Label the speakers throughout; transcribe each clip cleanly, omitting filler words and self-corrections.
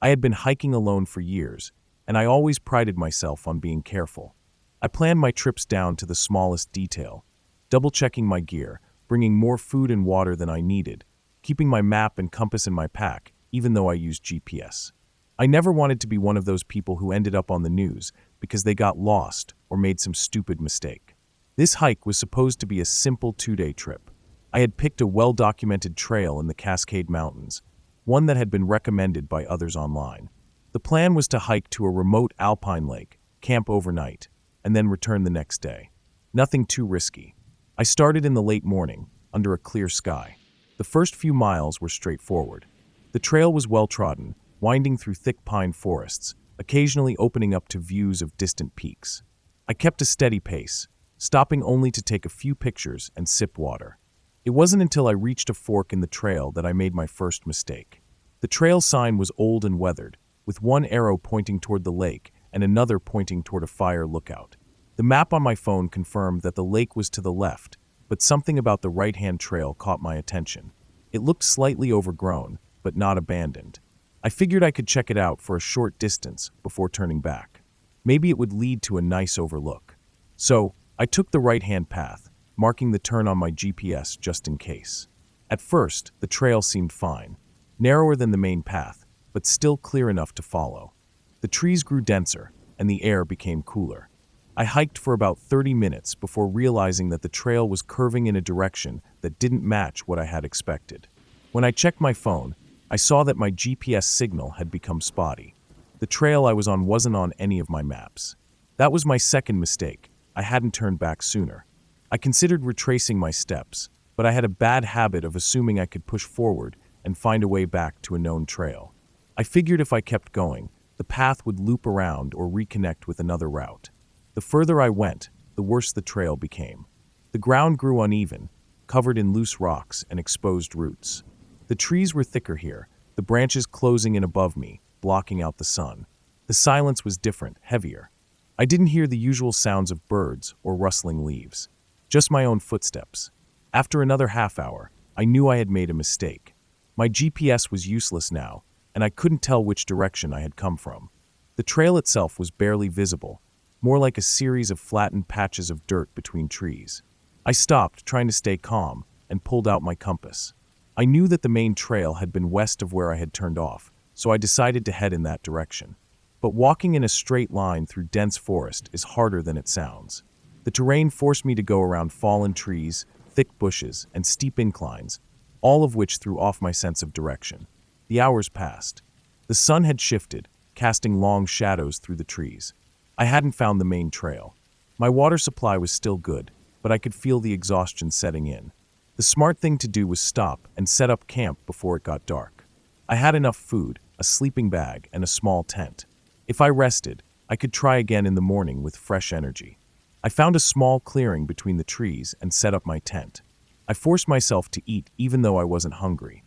Speaker 1: I had been hiking alone for years, and I always prided myself on being careful. I planned my trips down to the smallest detail, double-checking my gear, bringing more food and water than I needed, keeping my map and compass in my pack, even though I used GPS. I never wanted to be one of those people who ended up on the news because they got lost or made some stupid mistake. This hike was supposed to be a simple 2-day trip. I had picked a well-documented trail in the Cascade Mountains, one that had been recommended by others online. The plan was to hike to a remote alpine lake, camp overnight, and then return the next day. Nothing too risky. I started in the late morning, under a clear sky. The first few miles were straightforward. The trail was well-trodden, winding through thick pine forests, occasionally opening up to views of distant peaks. I kept a steady pace, stopping only to take a few pictures and sip water. It wasn't until I reached a fork in the trail that I made my first mistake. The trail sign was old and weathered, with one arrow pointing toward the lake and another pointing toward a fire lookout. The map on my phone confirmed that the lake was to the left, but something about the right-hand trail caught my attention. It looked slightly overgrown, but not abandoned. I figured I could check it out for a short distance before turning back. Maybe it would lead to a nice overlook. So, I took the right-hand path, marking the turn on my GPS just in case. At first, the trail seemed fine, narrower than the main path, but still clear enough to follow. The trees grew denser, and the air became cooler. I hiked for about 30 minutes before realizing that the trail was curving in a direction that didn't match what I had expected. When I checked my phone, I saw that my GPS signal had become spotty. The trail I was on wasn't on any of my maps. That was my second mistake. I hadn't turned back sooner. I considered retracing my steps, but I had a bad habit of assuming I could push forward and find a way back to a known trail. I figured if I kept going, the path would loop around or reconnect with another route. The further I went, the worse the trail became. The ground grew uneven, covered in loose rocks and exposed roots. The trees were thicker here, the branches closing in above me, blocking out the sun. The silence was different, heavier. I didn't hear the usual sounds of birds or rustling leaves, just my own footsteps. After another half hour, I knew I had made a mistake. My GPS was useless now, and I couldn't tell which direction I had come from. The trail itself was barely visible, more like a series of flattened patches of dirt between trees. I stopped, trying to stay calm, and pulled out my compass. I knew that the main trail had been west of where I had turned off, so I decided to head in that direction. But walking in a straight line through dense forest is harder than it sounds. The terrain forced me to go around fallen trees, thick bushes, and steep inclines, all of which threw off my sense of direction. The hours passed. The sun had shifted, casting long shadows through the trees. I hadn't found the main trail. My water supply was still good, but I could feel the exhaustion setting in. The smart thing to do was stop and set up camp before it got dark. I had enough food, a sleeping bag, and a small tent. If I rested, I could try again in the morning with fresh energy. I found a small clearing between the trees and set up my tent. I forced myself to eat even though I wasn't hungry.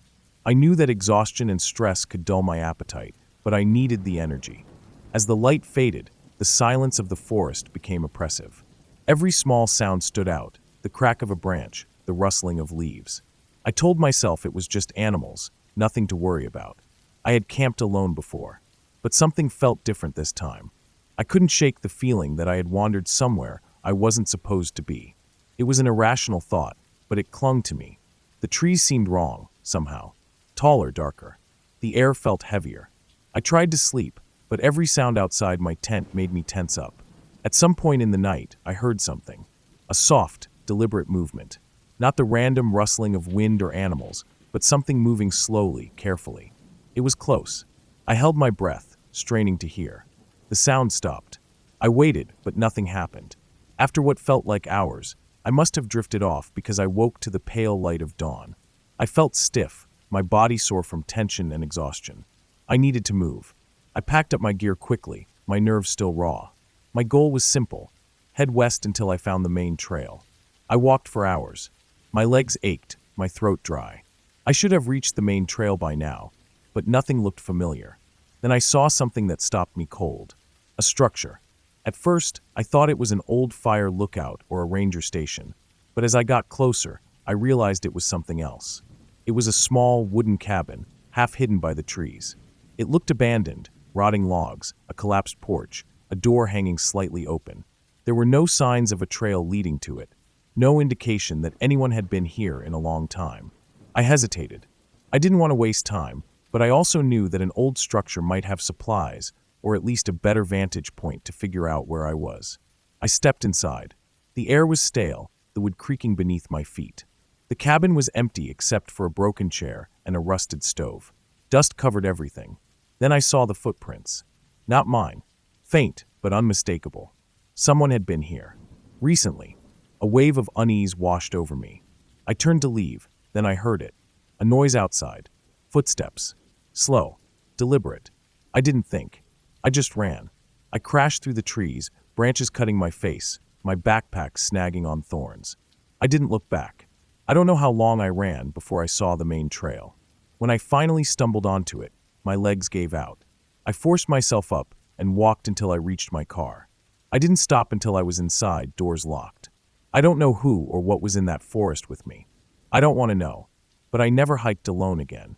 Speaker 1: I knew that exhaustion and stress could dull my appetite, but I needed the energy. As the light faded, the silence of the forest became oppressive. Every small sound stood out, the crack of a branch, the rustling of leaves. I told myself it was just animals, nothing to worry about. I had camped alone before, but something felt different this time. I couldn't shake the feeling that I had wandered somewhere I wasn't supposed to be. It was an irrational thought, but it clung to me. The trees seemed wrong, somehow. Taller, darker. The air felt heavier. I tried to sleep, but every sound outside my tent made me tense up. At some point in the night, I heard something. A soft, deliberate movement. Not the random rustling of wind or animals, but something moving slowly, carefully. It was close. I held my breath, straining to hear. The sound stopped. I waited, but nothing happened. After what felt like hours, I must have drifted off because I woke to the pale light of dawn. I felt stiff, my body sore from tension and exhaustion. I needed to move. I packed up my gear quickly, my nerves still raw. My goal was simple: head west until I found the main trail. I walked for hours. My legs ached, my throat dry. I should have reached the main trail by now, but nothing looked familiar. Then I saw something that stopped me cold. A structure. At first, I thought it was an old fire lookout or a ranger station, but as I got closer, I realized it was something else. It was a small wooden cabin, half hidden by the trees. It looked abandoned, rotting logs, a collapsed porch, a door hanging slightly open. There were no signs of a trail leading to it, no indication that anyone had been here in a long time. I hesitated. I didn't want to waste time, but I also knew that an old structure might have supplies, or at least a better vantage point to figure out where I was. I stepped inside. The air was stale, the wood creaking beneath my feet. The cabin was empty except for a broken chair and a rusted stove. Dust covered everything. Then I saw the footprints. Not mine. Faint, but unmistakable. Someone had been here. Recently. A wave of unease washed over me. I turned to leave, then I heard it. A noise outside. Footsteps. Slow. Deliberate. I didn't think. I just ran. I crashed through the trees, branches cutting my face, my backpack snagging on thorns. I didn't look back. I don't know how long I ran before I saw the main trail. When I finally stumbled onto it, my legs gave out. I forced myself up and walked until I reached my car. I didn't stop until I was inside, doors locked. I don't know who or what was in that forest with me. I don't want to know, but I never hiked alone again.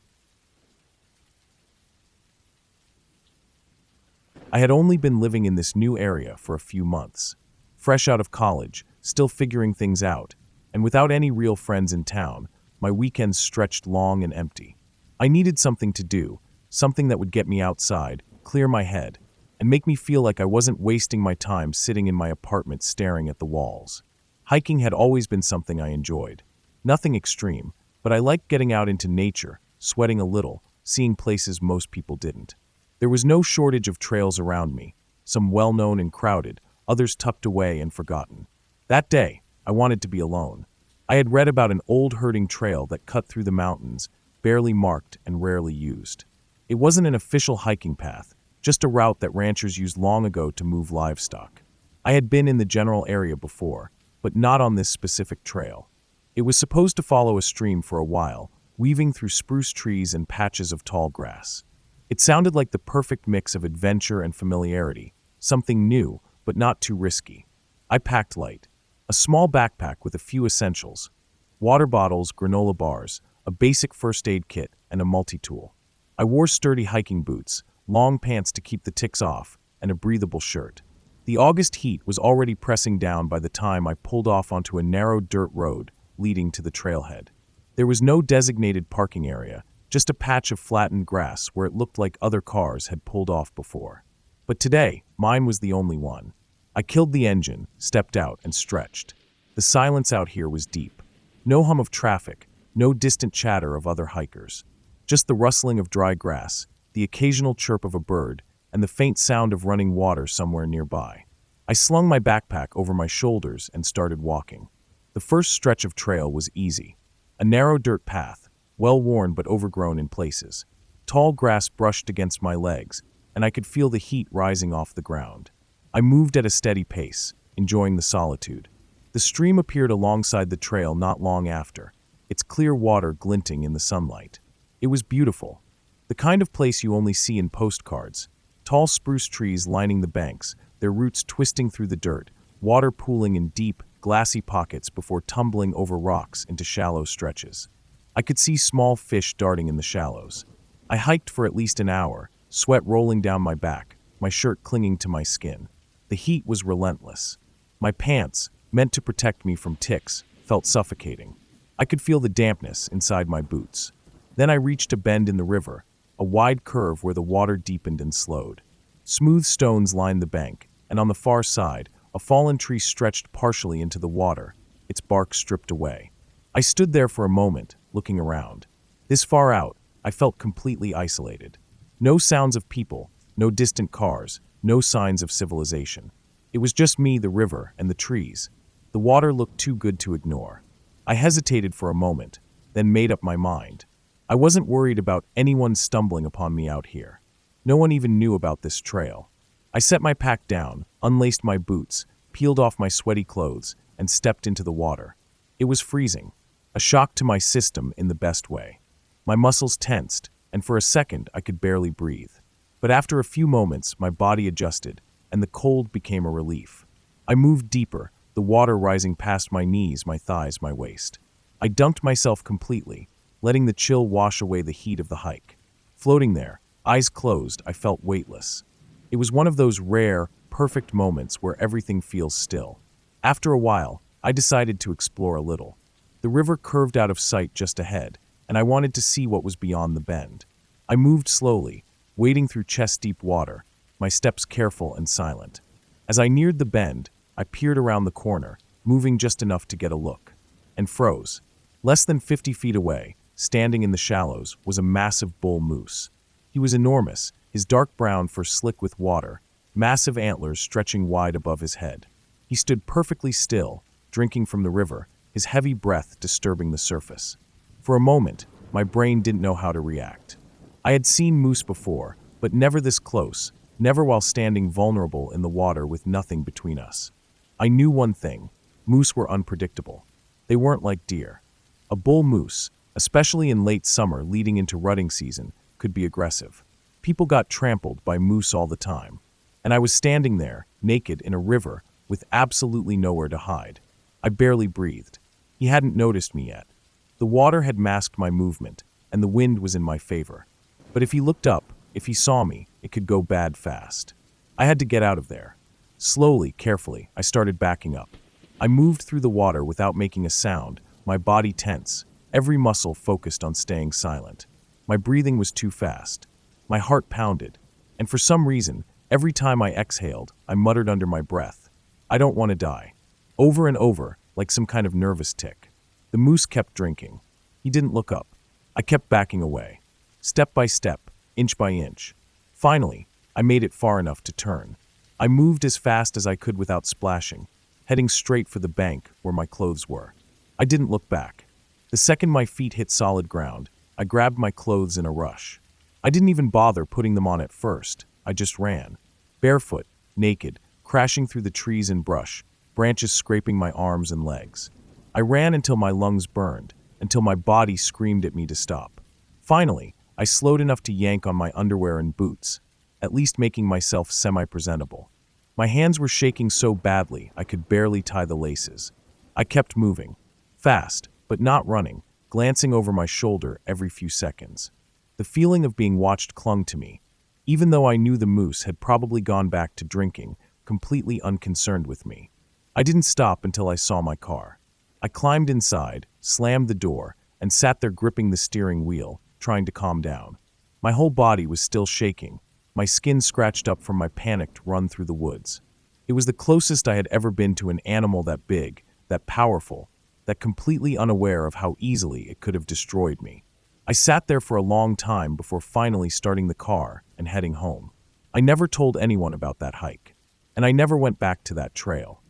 Speaker 1: I had only been living in this new area for a few months. Fresh out of college, still figuring things out, and without any real friends in town, my weekends stretched long and empty. I needed something to do, something that would get me outside, clear my head, and make me feel like I wasn't wasting my time sitting in my apartment staring at the walls. Hiking had always been something I enjoyed. Nothing extreme, but I liked getting out into nature, sweating a little, seeing places most people didn't. There was no shortage of trails around me, some well-known and crowded, others tucked away and forgotten. That day, I wanted to be alone. I had read about an old herding trail that cut through the mountains, barely marked and rarely used. It wasn't an official hiking path, just a route that ranchers used long ago to move livestock. I had been in the general area before, but not on this specific trail. It was supposed to follow a stream for a while, weaving through spruce trees and patches of tall grass. It sounded like the perfect mix of adventure and familiarity, something new, but not too risky. I packed light. A small backpack with a few essentials: water bottles, granola bars, a basic first aid kit, and a multi-tool. I wore sturdy hiking boots, long pants to keep the ticks off, and a breathable shirt. The August heat was already pressing down by the time I pulled off onto a narrow dirt road leading to the trailhead. There was no designated parking area, just a patch of flattened grass where it looked like other cars had pulled off before. But today, mine was the only one. I killed the engine, stepped out, and stretched. The silence out here was deep. No hum of traffic, no distant chatter of other hikers. Just the rustling of dry grass, the occasional chirp of a bird, and the faint sound of running water somewhere nearby. I slung my backpack over my shoulders and started walking. The first stretch of trail was easy. A narrow dirt path, well-worn but overgrown in places. Tall grass brushed against my legs, and I could feel the heat rising off the ground. I moved at a steady pace, enjoying the solitude. The stream appeared alongside the trail not long after, its clear water glinting in the sunlight. It was beautiful, the kind of place you only see in postcards. Tall spruce trees lining the banks, their roots twisting through the dirt, water pooling in deep, glassy pockets before tumbling over rocks into shallow stretches. I could see small fish darting in the shallows. I hiked for at least an hour, sweat rolling down my back, my shirt clinging to my skin. The heat was relentless. My pants, meant to protect me from ticks, felt suffocating. I could feel the dampness inside my boots. Then I reached a bend in the river, a wide curve where the water deepened and slowed. Smooth stones lined the bank, and on the far side, a fallen tree stretched partially into the water, its bark stripped away. I stood there for a moment, looking around. This far out, I felt completely isolated. No sounds of people, no distant cars, no signs of civilization. It was just me, the river, and the trees. The water looked too good to ignore. I hesitated for a moment, then made up my mind. I wasn't worried about anyone stumbling upon me out here. No one even knew about this trail. I set my pack down, unlaced my boots, peeled off my sweaty clothes, and stepped into the water. It was freezing, a shock to my system in the best way. My muscles tensed, and for a second I could barely breathe. But after a few moments, my body adjusted, and the cold became a relief. I moved deeper, the water rising past my knees, my thighs, my waist. I dunked myself completely, letting the chill wash away the heat of the hike. Floating there, Eyes closed, I felt weightless. It was one of those rare, perfect moments where everything feels still. After a while, I decided to explore a little. The river curved out of sight just ahead, and I wanted to see what was beyond the bend. I moved slowly, wading through chest-deep water, my steps careful and silent. As I neared the bend, I peered around the corner, moving just enough to get a look, and froze. Less than 50 feet away, standing in the shallows, was a massive bull moose. He was enormous, his dark brown fur slick with water, massive antlers stretching wide above his head. He stood perfectly still, drinking from the river, his heavy breath disturbing the surface. For a moment, my brain didn't know how to react. I had seen moose before, but never this close, never while standing vulnerable in the water with nothing between us. I knew one thing: moose were unpredictable. They weren't like deer. A bull moose, especially in late summer leading into rutting season, could be aggressive. People got trampled by moose all the time. And I was standing there, naked in a river, with absolutely nowhere to hide. I barely breathed. He hadn't noticed me yet. The water had masked my movement, and the wind was in my favor. But if he looked up, if he saw me, it could go bad fast. I had to get out of there. Slowly, carefully, I started backing up. I moved through the water without making a sound, my body tense, every muscle focused on staying silent. My breathing was too fast. My heart pounded, and for some reason, every time I exhaled, I muttered under my breath, "I don't want to die." Over and over, like some kind of nervous tic. The moose kept drinking. He didn't look up. I kept backing away. Step by step, inch by inch. Finally, I made it far enough to turn. I moved as fast as I could without splashing, heading straight for the bank where my clothes were. I didn't look back. The second my feet hit solid ground, I grabbed my clothes in a rush. I didn't even bother putting them on at first. I just ran. Barefoot, naked, crashing through the trees and brush, branches scraping my arms and legs. I ran until my lungs burned, until my body screamed at me to stop. Finally, I slowed enough to yank on my underwear and boots, at least making myself semi-presentable. My hands were shaking so badly I could barely tie the laces. I kept moving, fast, but not running, glancing over my shoulder every few seconds. The feeling of being watched clung to me, even though I knew the moose had probably gone back to drinking, completely unconcerned with me. I didn't stop until I saw my car. I climbed inside, slammed the door, and sat there gripping the steering wheel, trying to calm down. My whole body was still shaking, my skin scratched up from my panicked run through the woods. It was the closest I had ever been to an animal that big, that powerful, that completely unaware of how easily it could have destroyed me. I sat there for a long time before finally starting the car and heading home. I never told anyone about that hike, and I never went back to that trail.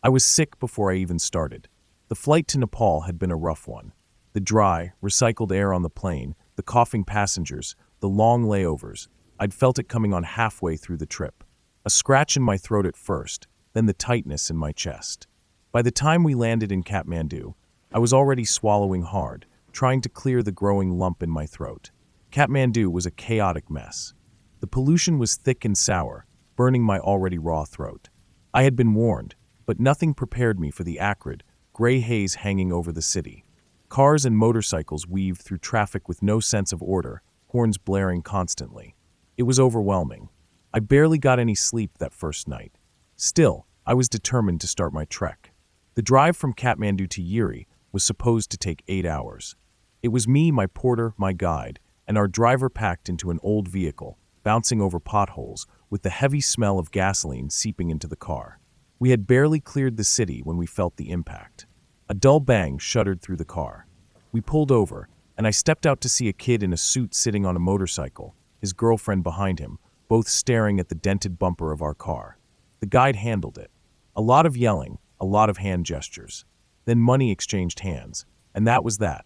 Speaker 1: I was sick before I even started. The flight to Nepal had been a rough one. The dry, recycled air on the plane, the coughing passengers, the long layovers. I'd felt it coming on halfway through the trip. A scratch in my throat at first, then the tightness in my chest. By the time we landed in Kathmandu, I was already swallowing hard, trying to clear the growing lump in my throat. Kathmandu was a chaotic mess. The pollution was thick and sour, burning my already raw throat. I had been warned, but nothing prepared me for the acrid, gray haze hanging over the city. Cars and motorcycles weaved through traffic with no sense of order, horns blaring constantly. It was overwhelming. I barely got any sleep that first night. Still, I was determined to start my trek. The drive from Kathmandu to Eerie was supposed to take 8 hours. It was me, my porter, my guide, and our driver packed into an old vehicle, bouncing over potholes, with the heavy smell of gasoline seeping into the car. We had barely cleared the city when we felt the impact. A dull bang shuddered through the car. We pulled over, and I stepped out to see a kid in a suit sitting on a motorcycle, his girlfriend behind him, both staring at the dented bumper of our car. The guide handled it. A lot of yelling, a lot of hand gestures. Then money exchanged hands, and that was that.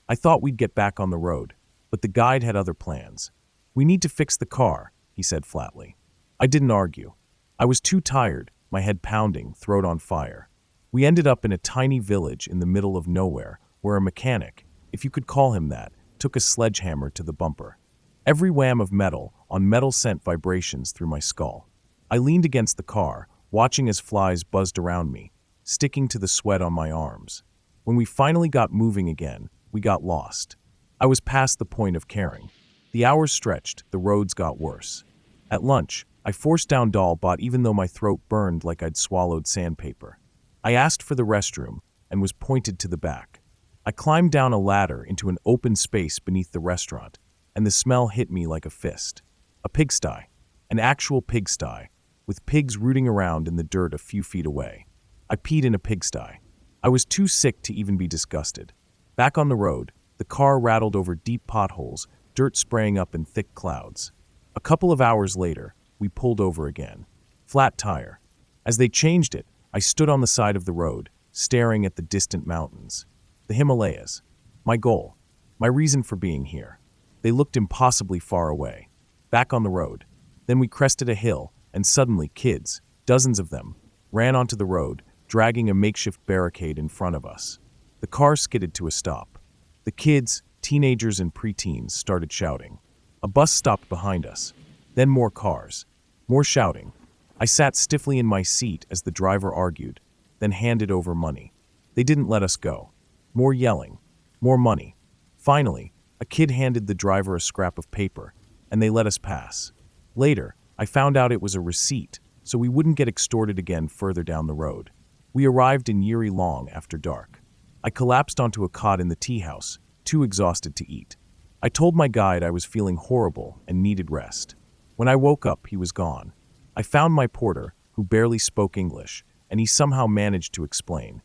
Speaker 1: I thought we'd get back on the road, but the guide had other plans. "We need to fix the car," he said flatly. I didn't argue. I was too tired, my head pounding, throat on fire. We ended up in a tiny village in the middle of nowhere, where a mechanic, if you could call him that, took a sledgehammer to the bumper. Every wham of metal on metal sent vibrations through my skull. I leaned against the car, watching as flies buzzed around me, sticking to the sweat on my arms. When we finally got moving again, We got lost. I was past the point of caring. The hours stretched, the roads got worse. At lunch, I forced down Dalbot even though my throat burned like I'd swallowed sandpaper. I asked for the restroom and was pointed to the back. I climbed down a ladder into an open space beneath the restaurant, and the smell hit me like a fist. A pigsty. An actual pigsty, with pigs rooting around in the dirt a few feet away. I peed in a pigsty. I was too sick to even be disgusted. Back on the road, the car rattled over deep potholes, dirt spraying up in thick clouds. A couple of hours later, we pulled over again. Flat tire. As they changed it, I stood on the side of the road, staring at the distant mountains. The Himalayas. My goal. My reason for being here. They looked impossibly far away. Back on the road. Then we crested a hill, and suddenly kids, dozens of them, ran onto the road, dragging a makeshift barricade in front of us. The car skidded to a stop. The kids, teenagers and preteens, started shouting. A bus stopped behind us. Then more cars. More shouting. I sat stiffly in my seat as the driver argued, then handed over money. They didn't let us go. More yelling. More money. Finally, a kid handed the driver a scrap of paper, and they let us pass. Later, I found out it was a receipt, so we wouldn't get extorted again further down the road. We arrived in Eerie long after dark. I collapsed onto a cot in the tea house, too exhausted to eat. I told my guide I was feeling horrible and needed rest. When I woke up, he was gone. I found my porter, who barely spoke English, and he somehow managed to explain.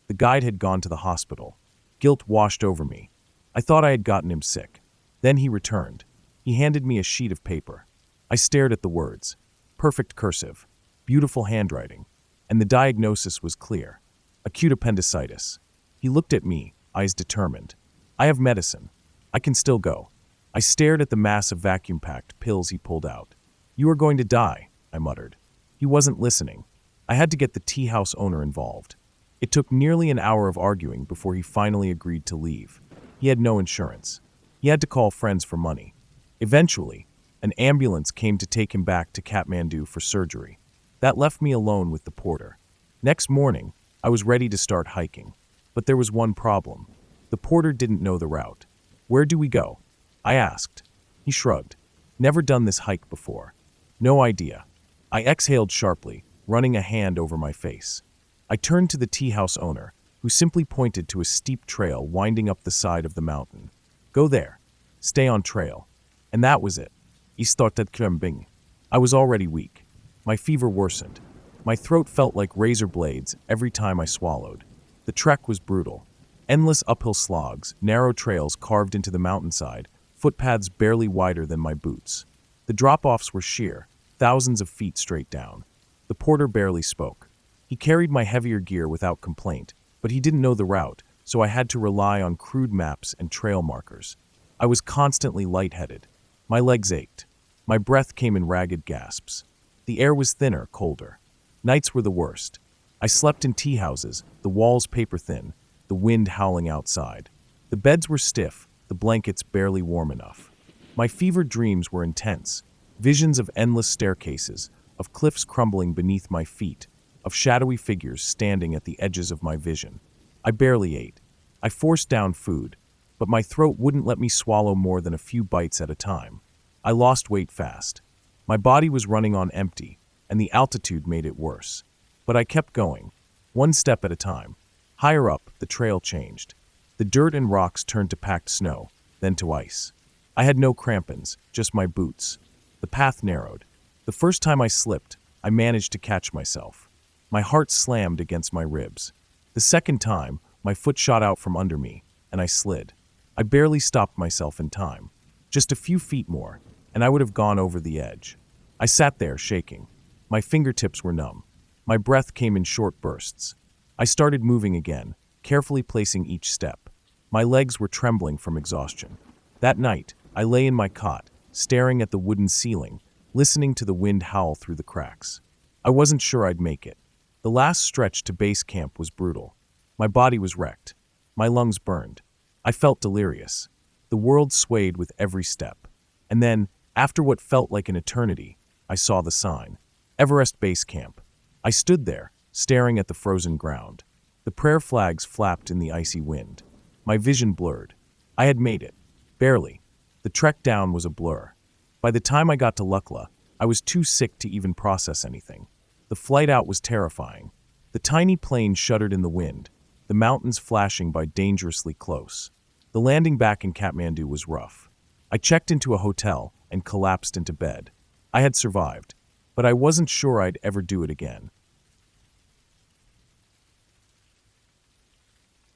Speaker 1: The guide had gone to the hospital. Guilt washed over me. I thought I had gotten him sick. Then he returned. He handed me a sheet of paper. I stared at the words. Perfect cursive. Beautiful handwriting. And the diagnosis was clear. Acute appendicitis. He looked at me, eyes determined. I have medicine. I can still go. I stared at the mass of vacuum-packed pills he pulled out. You are going to die, I muttered. He wasn't listening. I had to get the tea house owner involved. It took nearly an hour of arguing before he finally agreed to leave. He had no insurance. He had to call friends for money. Eventually, an ambulance came to take him back to Kathmandu for surgery. That left me alone with the porter. Next morning, I was ready to start hiking. But there was one problem. The porter didn't know the route. Where do we go? I asked. He shrugged. Never done this hike before. No idea. I exhaled sharply, running a hand over my face. I turned to the tea house owner, who simply pointed to a steep trail winding up the side of the mountain. Go there. Stay on trail. And that was it. I started trembling. I was already weak. My fever worsened. My throat felt like razor blades every time I swallowed. The trek was brutal. Endless uphill slogs, narrow trails carved into the mountainside, footpaths barely wider than my boots. The drop-offs were sheer, thousands of feet straight down. The porter barely spoke. He carried my heavier gear without complaint, but he didn't know the route, so I had to rely on crude maps and trail markers. I was constantly lightheaded. My legs ached. My breath came in ragged gasps. The air was thinner, colder. Nights were the worst. I slept in tea houses, the walls paper-thin, the wind howling outside. The beds were stiff, the blankets barely warm enough. My fevered dreams were intense. Visions of endless staircases, of cliffs crumbling beneath my feet, of shadowy figures standing at the edges of my vision. I barely ate. I forced down food, but my throat wouldn't let me swallow more than a few bites at a time. I lost weight fast. My body was running on empty, and the altitude made it worse. But I kept going, one step at a time. Higher up, the trail changed. The dirt and rocks turned to packed snow, then to ice. I had no crampons, just my boots. The path narrowed. The first time I slipped, I managed to catch myself. My heart slammed against my ribs. The second time, my foot shot out from under me, and I slid. I barely stopped myself in time. Just a few feet more, and I would have gone over the edge. I sat there, shaking. My fingertips were numb. My breath came in short bursts. I started moving again, carefully placing each step. My legs were trembling from exhaustion. That night, I lay in my cot, staring at the wooden ceiling, listening to the wind howl through the cracks. I wasn't sure I'd make it. The last stretch to base camp was brutal. My body was wrecked. My lungs burned. I felt delirious. The world swayed with every step. And then, after what felt like an eternity, I saw the sign. Everest Base Camp. I stood there, staring at the frozen ground. The prayer flags flapped in the icy wind. My vision blurred. I had made it. Barely. The trek down was a blur. By the time I got to Lukla, I was too sick to even process anything. The flight out was terrifying. The tiny plane shuddered in the wind, the mountains flashing by dangerously close. The landing back in Kathmandu was rough. I checked into a hotel and collapsed into bed. I had survived, but I wasn't sure I'd ever do it again.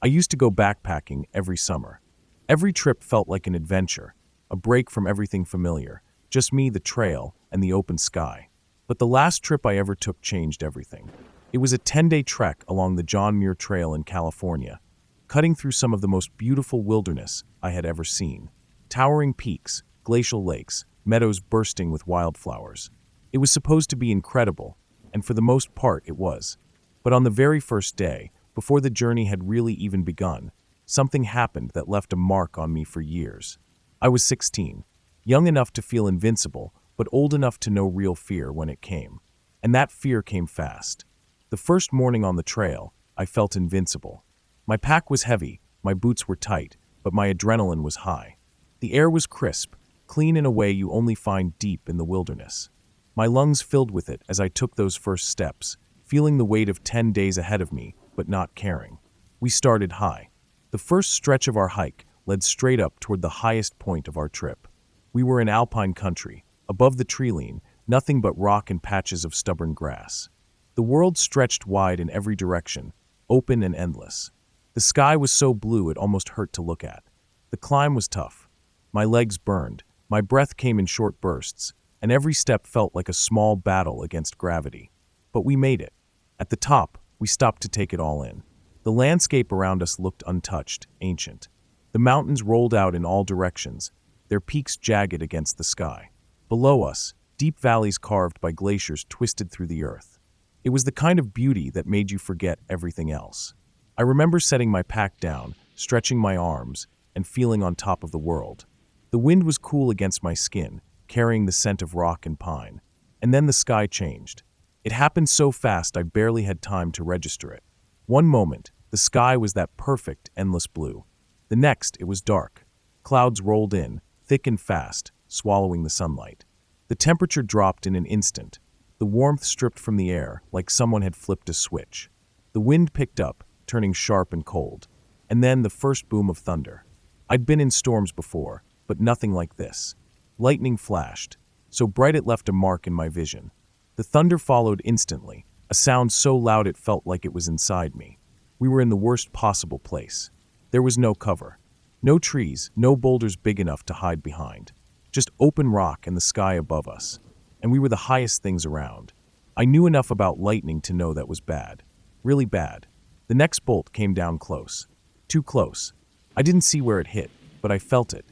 Speaker 1: I used to go backpacking every summer. Every trip felt like an adventure, a break from everything familiar, just me, the trail, and the open sky. But the last trip I ever took changed everything. It was a 10-day trek along the John Muir Trail in California, cutting through some of the most beautiful wilderness I had ever seen. Towering peaks, glacial lakes, meadows bursting with wildflowers. It was supposed to be incredible, and for the most part it was. But on the very first day, before the journey had really even begun, something happened that left a mark on me for years. I was 16, young enough to feel invincible, but old enough to know real fear when it came. And that fear came fast. The first morning on the trail, I felt invincible. My pack was heavy, my boots were tight, but my adrenaline was high. The air was crisp, clean in a way you only find deep in the wilderness. My lungs filled with it as I took those first steps, feeling the weight of 10 days ahead of me, but not caring. We started high. The first stretch of our hike led straight up toward the highest point of our trip. We were in alpine country. Above the tree-line, nothing but rock and patches of stubborn grass. The world stretched wide in every direction, open and endless. The sky was so blue it almost hurt to look at. The climb was tough. My legs burned, my breath came in short bursts, and every step felt like a small battle against gravity. But we made it. At the top, we stopped to take it all in. The landscape around us looked untouched, ancient. The mountains rolled out in all directions, their peaks jagged against the sky. Below us, deep valleys carved by glaciers twisted through the earth. It was the kind of beauty that made you forget everything else. I remember setting my pack down, stretching my arms, and feeling on top of the world. The wind was cool against my skin, carrying the scent of rock and pine. And then the sky changed. It happened so fast I barely had time to register it. One moment, the sky was that perfect, endless blue. The next, it was dark. Clouds rolled in, thick and fast, swallowing the sunlight. The temperature dropped in an instant. The warmth stripped from the air like someone had flipped a switch. The wind picked up, turning sharp and cold. And then the first boom of thunder. I'd been in storms before, but nothing like this. Lightning flashed, so bright it left a mark in my vision. The thunder followed instantly, a sound so loud it felt like it was inside me. We were in the worst possible place. There was no cover. No trees, no boulders big enough to hide behind. Just open rock and the sky above us. And we were the highest things around. I knew enough about lightning to know that was bad. Really bad. The next bolt came down close. Too close. I didn't see where it hit, but I felt it.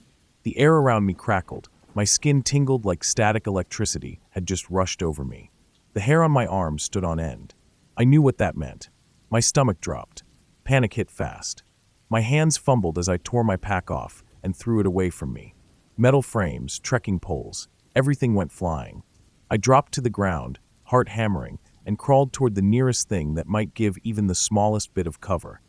Speaker 1: The air around me crackled. My skin tingled like static electricity had just rushed over me. The hair on my arms stood on end. I knew what that meant. My stomach dropped. Panic hit fast. My hands fumbled as I tore my pack off and threw it away from me. Metal frames, trekking poles, everything went flying. I dropped to the ground, heart hammering, and crawled toward the nearest thing that might give even the smallest bit of cover.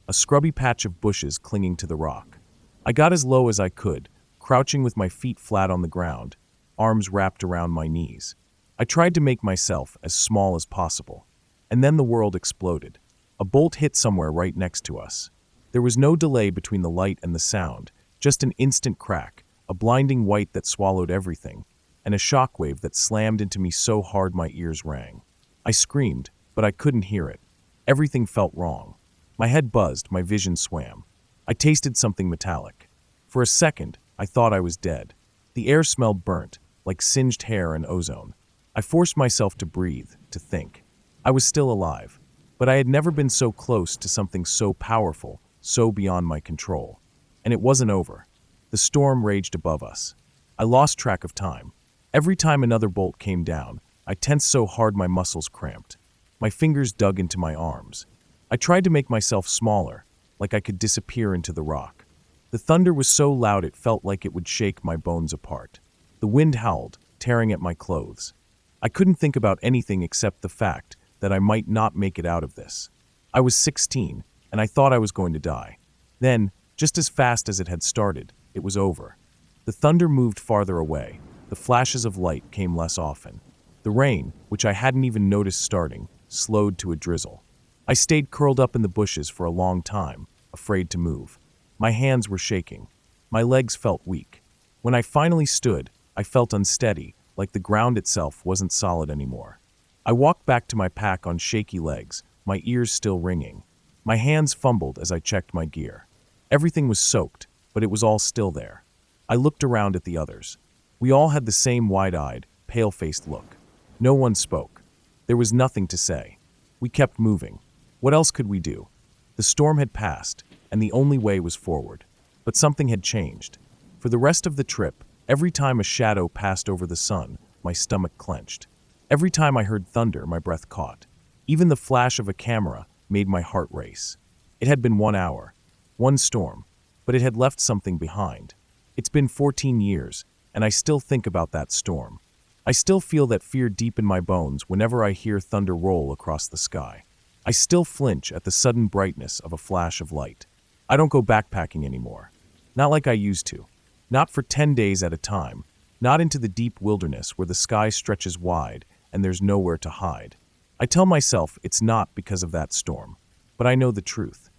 Speaker 1: A scrubby patch of bushes clinging to the rock. I got as low as I could, crouching with my feet flat on the ground, arms wrapped around my knees. I tried to make myself as small as possible. And then the world exploded. A bolt hit somewhere right next to us. There was no delay between the light and the sound, just an instant crack, a blinding white that swallowed everything, and a shockwave that slammed into me so hard my ears rang. I screamed, but I couldn't hear it. Everything felt wrong. My head buzzed, my vision swam. I tasted something metallic. For a second, I thought I was dead. The air smelled burnt, like singed hair and ozone. I forced myself to breathe, to think. I was still alive, but I had never been so close to something so powerful, so beyond my control. And it wasn't over. The storm raged above us. I lost track of time. Every time another bolt came down, I tensed so hard my muscles cramped. My fingers dug into my arms. I tried to make myself smaller, like I could disappear into the rock. The thunder was so loud it felt like it would shake my bones apart. The wind howled, tearing at my clothes. I couldn't think about anything except the fact that I might not make it out of this. I was 16, and I thought I was going to die. Then, Just as fast as it had started, it was over. The thunder moved farther away. The flashes of light came less often. The rain, which I hadn't even noticed starting, slowed to a drizzle. I stayed curled up in the bushes for a long time, afraid to move. My hands were shaking. My legs felt weak. When I finally stood, I felt unsteady, like the ground itself wasn't solid anymore. I walked back to my pack on shaky legs, my ears still ringing. My hands fumbled as I checked my gear. Everything was soaked, but it was all still there. I looked around at the others. We all had the same wide-eyed, pale-faced look. No one spoke. There was nothing to say. We kept moving. What else could we do? The storm had passed, and the only way was forward. But something had changed. For the rest of the trip, every time a shadow passed over the sun, my stomach clenched. Every time I heard thunder, my breath caught. Even the flash of a camera made my heart race. It had been 1 hour, one storm, but it had left something behind. It's been 14 years, and I still think about that storm. I still feel that fear deep in my bones whenever I hear thunder roll across the sky. I still flinch at the sudden brightness of a flash of light. I don't go backpacking anymore. Not like I used to. Not for 10 days at a time. Not into the deep wilderness where the sky stretches wide and there's nowhere to hide. I tell myself it's not because of that storm, but I know the truth.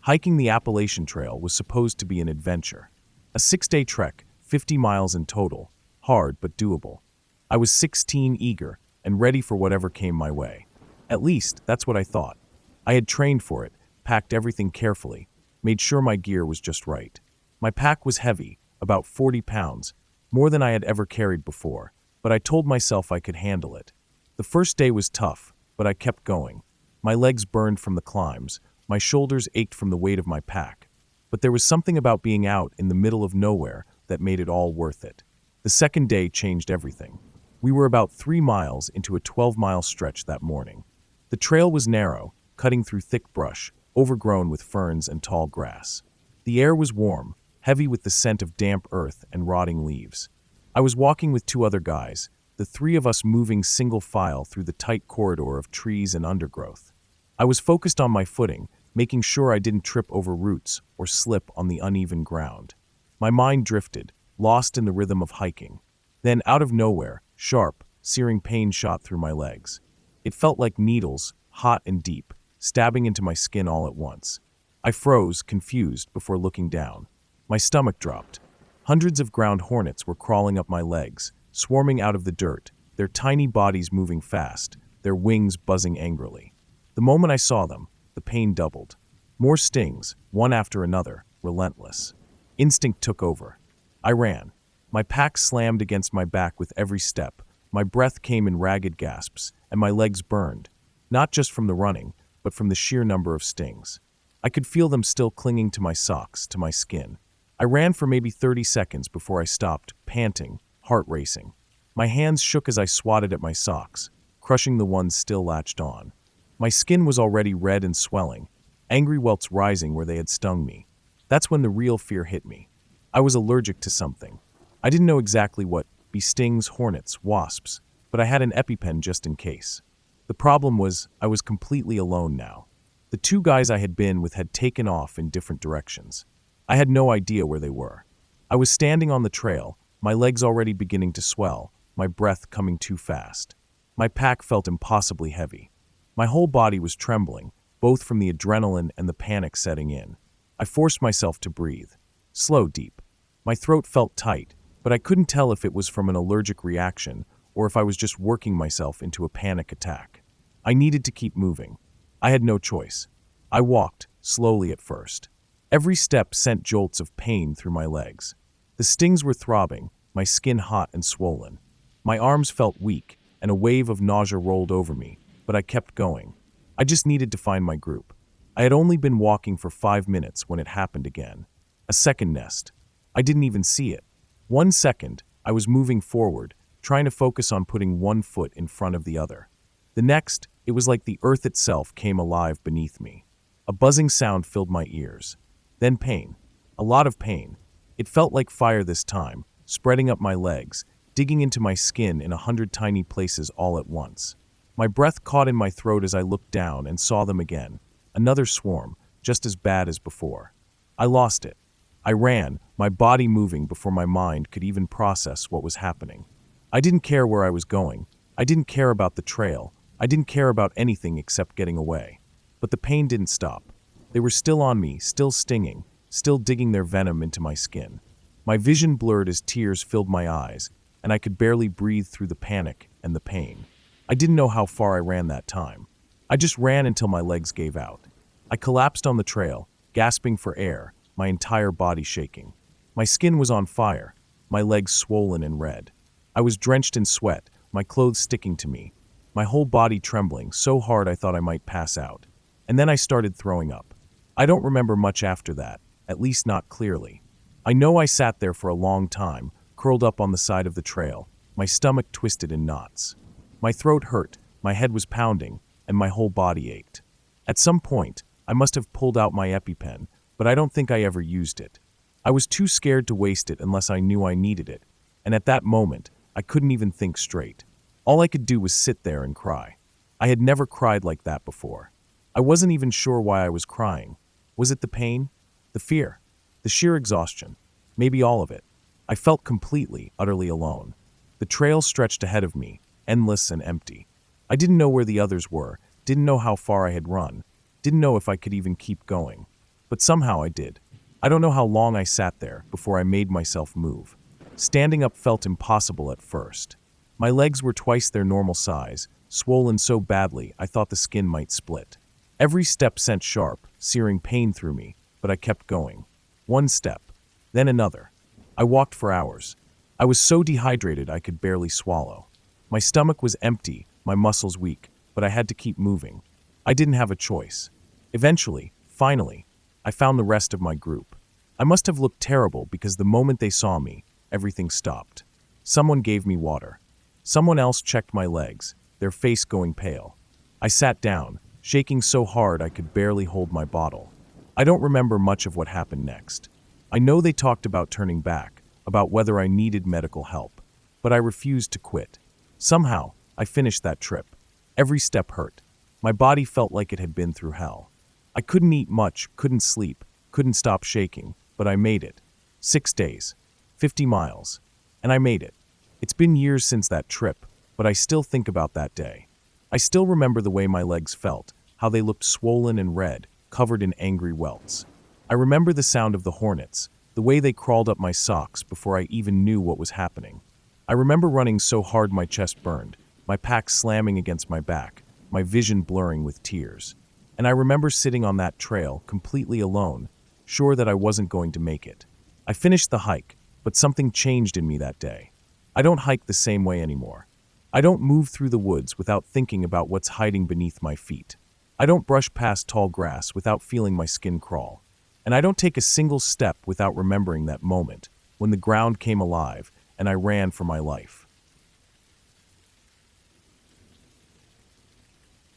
Speaker 1: Hiking the Appalachian Trail was supposed to be an adventure. A 6-day trek, 50 miles in total, hard but doable. I was 16, eager, and ready for whatever came my way. At least, that's what I thought. I had trained for it, packed everything carefully, made sure my gear was just right. My pack was heavy, about 40 pounds, more than I had ever carried before, but I told myself I could handle it. The first day was tough, but I kept going. My legs burned from the climbs, my shoulders ached from the weight of my pack. But there was something about being out in the middle of nowhere that made it all worth it. The second day changed everything. We were about 3 miles into a 12-mile stretch that morning. The trail was narrow, cutting through thick brush, overgrown with ferns and tall grass. The air was warm, heavy with the scent of damp earth and rotting leaves. I was walking with 2 other guys, the 3 of us moving single file through the tight corridor of trees and undergrowth. I was focused on my footing, making sure I didn't trip over roots or slip on the uneven ground. My mind drifted, lost in the rhythm of hiking. Then, out of nowhere, sharp, searing pain shot through my legs. It felt like needles, hot and deep, stabbing into my skin all at once. I froze, confused, before looking down. My stomach dropped. Hundreds of ground hornets were crawling up my legs, swarming out of the dirt, their tiny bodies moving fast, their wings buzzing angrily. The moment I saw them, the pain doubled. More stings, one after another, relentless. Instinct took over. I ran. My pack slammed against my back with every step. My breath came in ragged gasps, and my legs burned, not just from the running, but from the sheer number of stings. I could feel them still clinging to my socks, to my skin. I ran for maybe 30 seconds before I stopped, panting, heart racing. My hands shook as I swatted at my socks, crushing the ones still latched on. My skin was already red and swelling, angry welts rising where they had stung me. That's when the real fear hit me. I was allergic to something. I didn't know exactly what, stings, hornets, wasps, but I had an EpiPen just in case. The problem was, I was completely alone now. The 2 guys I had been with had taken off in different directions. I had no idea where they were. I was standing on the trail, my legs already beginning to swell, my breath coming too fast. My pack felt impossibly heavy. My whole body was trembling, both from the adrenaline and the panic setting in. I forced myself to breathe. Slow, deep. My throat felt tight, but I couldn't tell if it was from an allergic reaction or if I was just working myself into a panic attack. I needed to keep moving. I had no choice. I walked, slowly at first. Every step sent jolts of pain through my legs. The stings were throbbing, my skin hot and swollen. My arms felt weak, and a wave of nausea rolled over me, but I kept going. I just needed to find my group. I had only been walking for 5 minutes when it happened again. A second nest. I didn't even see it. 1 second, I was moving forward, trying to focus on putting one foot in front of the other. The next, it was like the earth itself came alive beneath me. A buzzing sound filled my ears. Then pain. A lot of pain. It felt like fire this time, spreading up my legs, digging into my skin in 100 tiny places all at once. My breath caught in my throat as I looked down and saw them again. Another swarm, just as bad as before. I lost it. I ran, my body moving before my mind could even process what was happening. I didn't care where I was going. I didn't care about the trail. I didn't care about anything except getting away. But the pain didn't stop. They were still on me, still stinging, still digging their venom into my skin. My vision blurred as tears filled my eyes, and I could barely breathe through the panic and the pain. I didn't know how far I ran that time. I just ran until my legs gave out. I collapsed on the trail, gasping for air, my entire body shaking. My skin was on fire, my legs swollen and red. I was drenched in sweat, my clothes sticking to me, my whole body trembling so hard I thought I might pass out. And then I started throwing up. I don't remember much after that, at least not clearly. I know I sat there for a long time, curled up on the side of the trail, my stomach twisted in knots. My throat hurt, my head was pounding, and my whole body ached. At some point, I must have pulled out my EpiPen, but I don't think I ever used it. I was too scared to waste it unless I knew I needed it, and at that moment, I couldn't even think straight. All I could do was sit there and cry. I had never cried like that before. I wasn't even sure why I was crying. Was it the pain? The fear? The sheer exhaustion? Maybe all of it. I felt completely, utterly alone. The trail stretched ahead of me, endless and empty. I didn't know where the others were, didn't know how far I had run, didn't know if I could even keep going. But somehow I did. I don't know how long I sat there before I made myself move. Standing up felt impossible at first. My legs were twice their normal size, swollen so badly I thought the skin might split. Every step sent sharp, searing pain through me, but I kept going. One step, then another. I walked for hours. I was so dehydrated I could barely swallow. My stomach was empty, my muscles weak, but I had to keep moving. I didn't have a choice. Eventually, finally, I found the rest of my group. I must have looked terrible because the moment they saw me, everything stopped. Someone gave me water. Someone else checked my legs, their face going pale. I sat down, shaking so hard I could barely hold my bottle. I don't remember much of what happened next. I know they talked about turning back, about whether I needed medical help, but I refused to quit. Somehow, I finished that trip. Every step hurt. My body felt like it had been through hell. I couldn't eat much, couldn't sleep, couldn't stop shaking, but I made it. 6 days, 50 miles, and I made it. It's been years since that trip, but I still think about that day. I still remember the way my legs felt, how they looked swollen and red, covered in angry welts. I remember the sound of the hornets, the way they crawled up my socks before I even knew what was happening. I remember running so hard my chest burned, my pack slamming against my back, my vision blurring with tears. And I remember sitting on that trail, completely alone, sure that I wasn't going to make it. I finished the hike, but something changed in me that day. I don't hike the same way anymore. I don't move through the woods without thinking about what's hiding beneath my feet. I don't brush past tall grass without feeling my skin crawl. And I don't take a single step without remembering that moment, when the ground came alive and I ran for my life.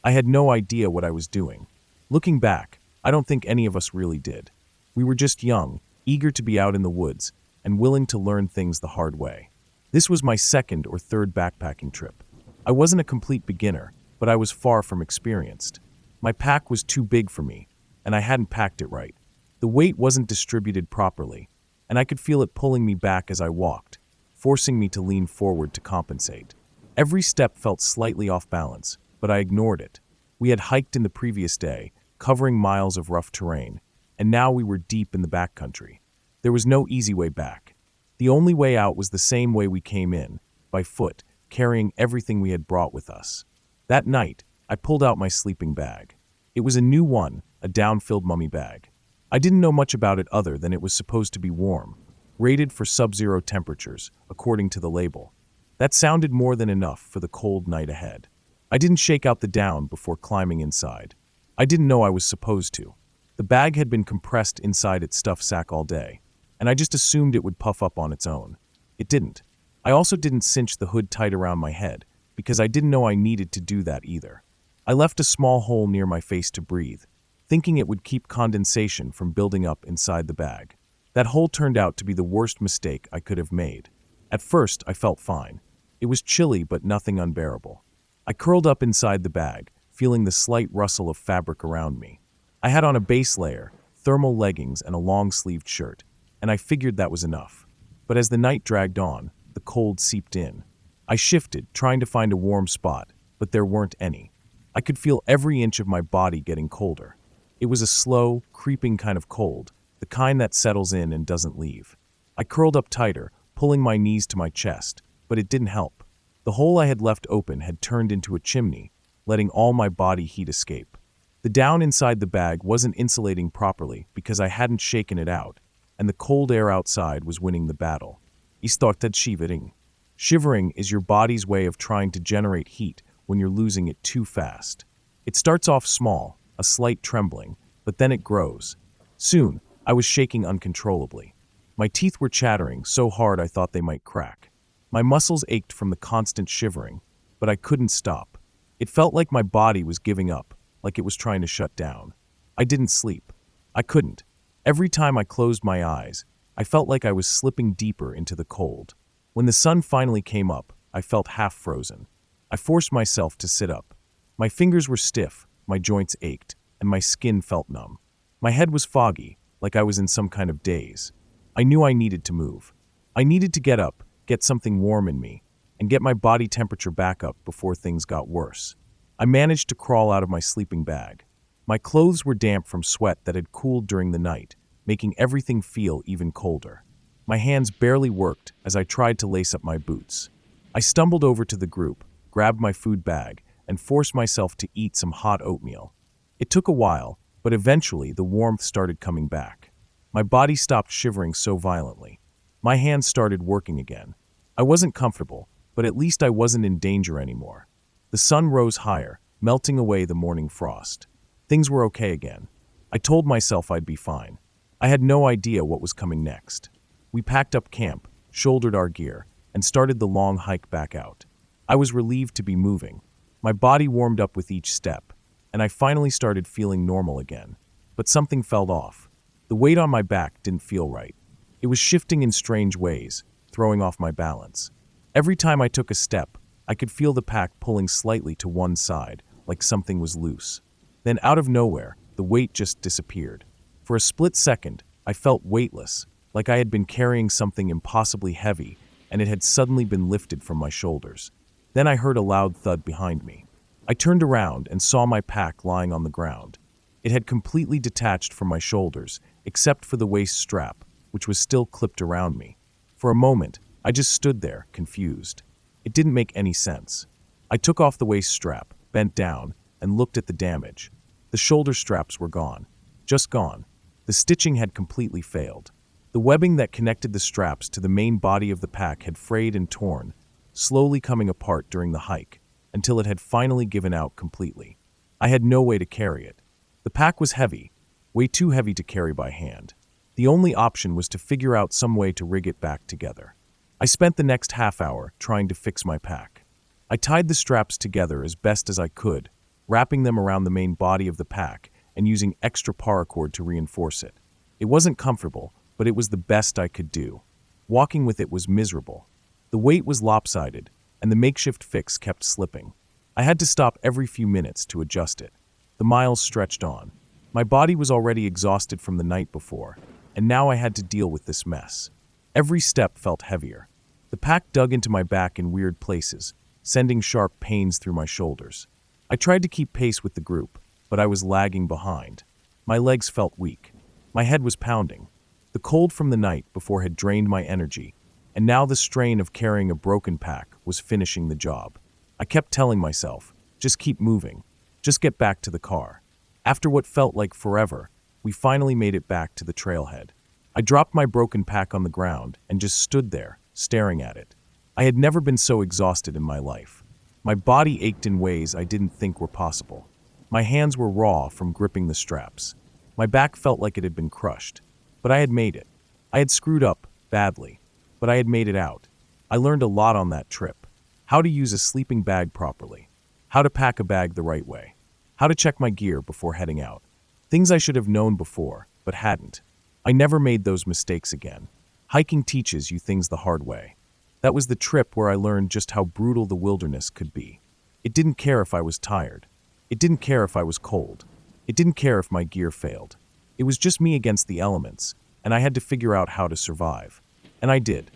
Speaker 1: I had no idea what I was doing. Looking back, I don't think any of us really did. We were just young, eager to be out in the woods, and willing to learn things the hard way. This was my second or third backpacking trip. I wasn't a complete beginner, but I was far from experienced. My pack was too big for me, and I hadn't packed it right. The weight wasn't distributed properly, and I could feel it pulling me back as I walked, forcing me to lean forward to compensate. Every step felt slightly off balance, but I ignored it. We had hiked in the previous day, covering miles of rough terrain, and now we were deep in the backcountry. There was no easy way back. The only way out was the same way we came in, by foot, carrying everything we had brought with us. That night, I pulled out my sleeping bag. It was a new one, a down-filled mummy bag. I didn't know much about it other than it was supposed to be warm, rated for sub-zero temperatures, according to the label. That sounded more than enough for the cold night ahead. I didn't shake out the down before climbing inside. I didn't know I was supposed to. The bag had been compressed inside its stuffed sack all day, and I just assumed it would puff up on its own. It didn't. I also didn't cinch the hood tight around my head, because I didn't know I needed to do that either. I left a small hole near my face to breathe, thinking it would keep condensation from building up inside the bag. That hole turned out to be the worst mistake I could have made. At first, I felt fine. It was chilly but nothing unbearable. I curled up inside the bag, feeling the slight rustle of fabric around me. I had on a base layer, thermal leggings, and a long-sleeved shirt, and I figured that was enough. But as the night dragged on, the cold seeped in. I shifted, trying to find a warm spot, but there weren't any. I could feel every inch of my body getting colder. It was a slow, creeping kind of cold, the kind that settles in and doesn't leave. I curled up tighter, pulling my knees to my chest, but it didn't help. The hole I had left open had turned into a chimney, letting all my body heat escape. The down inside the bag wasn't insulating properly because I hadn't shaken it out, and the cold air outside was winning the battle. I started shivering. Shivering is your body's way of trying to generate heat when you're losing it too fast. It starts off small, a slight trembling, but then it grows. Soon, I was shaking uncontrollably. My teeth were chattering so hard I thought they might crack. My muscles ached from the constant shivering, but I couldn't stop. It felt like my body was giving up, like it was trying to shut down. I didn't sleep. I couldn't. Every time I closed my eyes, I felt like I was slipping deeper into the cold. When the sun finally came up, I felt half frozen. I forced myself to sit up. My fingers were stiff, my joints ached, and my skin felt numb. My head was foggy, like I was in some kind of daze. I knew I needed to move. I needed to get up, get something warm in me, and get my body temperature back up before things got worse. I managed to crawl out of my sleeping bag. My clothes were damp from sweat that had cooled during the night, making everything feel even colder. My hands barely worked as I tried to lace up my boots. I stumbled over to the group, grabbed my food bag, and forced myself to eat some hot oatmeal. It took a while, but eventually the warmth started coming back. My body stopped shivering so violently. My hands started working again. I wasn't comfortable, but at least I wasn't in danger anymore. The sun rose higher, melting away the morning frost. Things were okay again. I told myself I'd be fine. I had no idea what was coming next. We packed up camp, shouldered our gear, and started the long hike back out. I was relieved to be moving. My body warmed up with each step, and I finally started feeling normal again. But something felt off. The weight on my back didn't feel right. It was shifting in strange ways, throwing off my balance. Every time I took a step, I could feel the pack pulling slightly to one side, like something was loose. Then out of nowhere, the weight just disappeared. For a split second, I felt weightless, like I had been carrying something impossibly heavy, and it had suddenly been lifted from my shoulders. Then I heard a loud thud behind me. I turned around and saw my pack lying on the ground. It had completely detached from my shoulders, except for the waist strap, which was still clipped around me. For a moment, I just stood there, confused. It didn't make any sense. I took off the waist strap, bent down, and looked at the damage. The shoulder straps were gone. Just gone. The stitching had completely failed. The webbing that connected the straps to the main body of the pack had frayed and torn, slowly coming apart during the hike, until it had finally given out completely. I had no way to carry it. The pack was heavy, way too heavy to carry by hand. The only option was to figure out some way to rig it back together. I spent the next half hour trying to fix my pack. I tied the straps together as best as I could, wrapping them around the main body of the pack and using extra paracord to reinforce it. It wasn't comfortable, but it was the best I could do. Walking with it was miserable. The weight was lopsided, and the makeshift fix kept slipping. I had to stop every few minutes to adjust it. The miles stretched on. My body was already exhausted from the night before, and now I had to deal with this mess. Every step felt heavier. The pack dug into my back in weird places, sending sharp pains through my shoulders. I tried to keep pace with the group, but I was lagging behind. My legs felt weak. My head was pounding. The cold from the night before had drained my energy, and now the strain of carrying a broken pack was finishing the job. I kept telling myself, just keep moving, just get back to the car. After what felt like forever, we finally made it back to the trailhead. I dropped my broken pack on the ground and just stood there, staring at it. I had never been so exhausted in my life. My body ached in ways I didn't think were possible. My hands were raw from gripping the straps. My back felt like it had been crushed. But I had made it. I had screwed up, badly. But I had made it out. I learned a lot on that trip. How to use a sleeping bag properly. How to pack a bag the right way. How to check my gear before heading out. Things I should have known before, but hadn't. I never made those mistakes again. Hiking teaches you things the hard way. That was the trip where I learned just how brutal the wilderness could be. It didn't care if I was tired. It didn't care if I was cold. It didn't care if my gear failed. It was just me against the elements, and I had to figure out how to survive. And I did.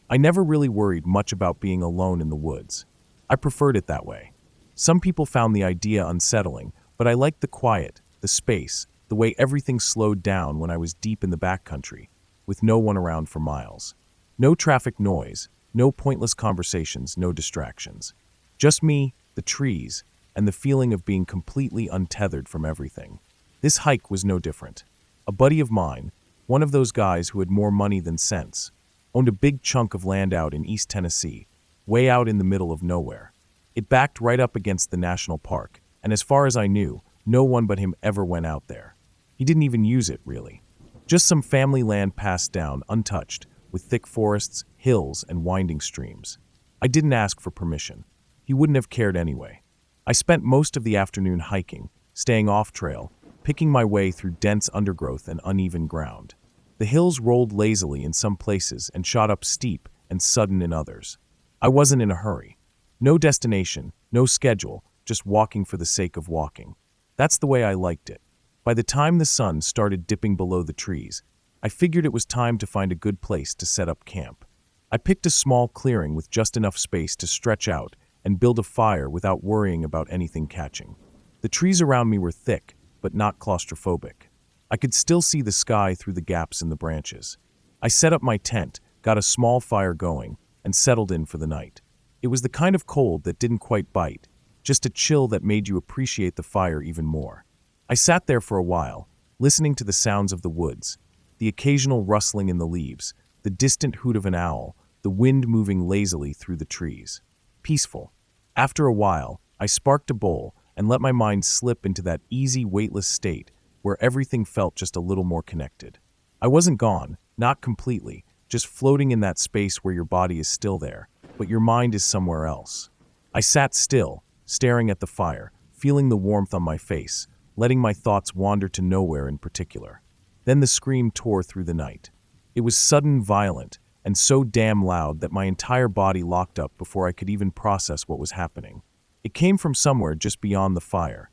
Speaker 1: I never really worried much about being alone in the woods. I preferred it that way. Some people found the idea unsettling, but I liked the quiet, the space, the way everything slowed down when I was deep in the backcountry, with no one around for miles. No traffic noise, no pointless conversations, no distractions. Just me, the trees, and the feeling of being completely untethered from everything. This hike was no different. A buddy of mine, one of those guys who had more money than sense, owned a big chunk of land out in East Tennessee, way out in the middle of nowhere. It backed right up against the national park, and as far as I knew, no one but him ever went out there. He didn't even use it, really. Just some family land passed down, untouched, with thick forests, hills, and winding streams. I didn't ask for permission. He wouldn't have cared anyway. I spent most of the afternoon hiking, staying off-trail, picking my way through dense undergrowth and uneven ground. The hills rolled lazily in some places and shot up steep and sudden in others. I wasn't in a hurry. No destination, no schedule, just walking for the sake of walking. That's the way I liked it. By the time the sun started dipping below the trees, I figured it was time to find a good place to set up camp. I picked a small clearing with just enough space to stretch out and build a fire without worrying about anything catching. The trees around me were thick, but not claustrophobic. I could still see the sky through the gaps in the branches. I set up my tent, got a small fire going, and settled in for the night. It was the kind of cold that didn't quite bite, just a chill that made you appreciate the fire even more. I sat there for a while, listening to the sounds of the woods, the occasional rustling in the leaves, the distant hoot of an owl, the wind moving lazily through the trees. Peaceful. After a while, I sparked a bowl and let my mind slip into that easy, weightless state where everything felt just a little more connected. I wasn't gone, not completely, just floating in that space where your body is still there, but your mind is somewhere else. I sat still, staring at the fire, feeling the warmth on my face, letting my thoughts wander to nowhere in particular. Then the scream tore through the night. It was sudden, violent, and so damn loud that my entire body locked up before I could even process what was happening. It came from somewhere just beyond the fire,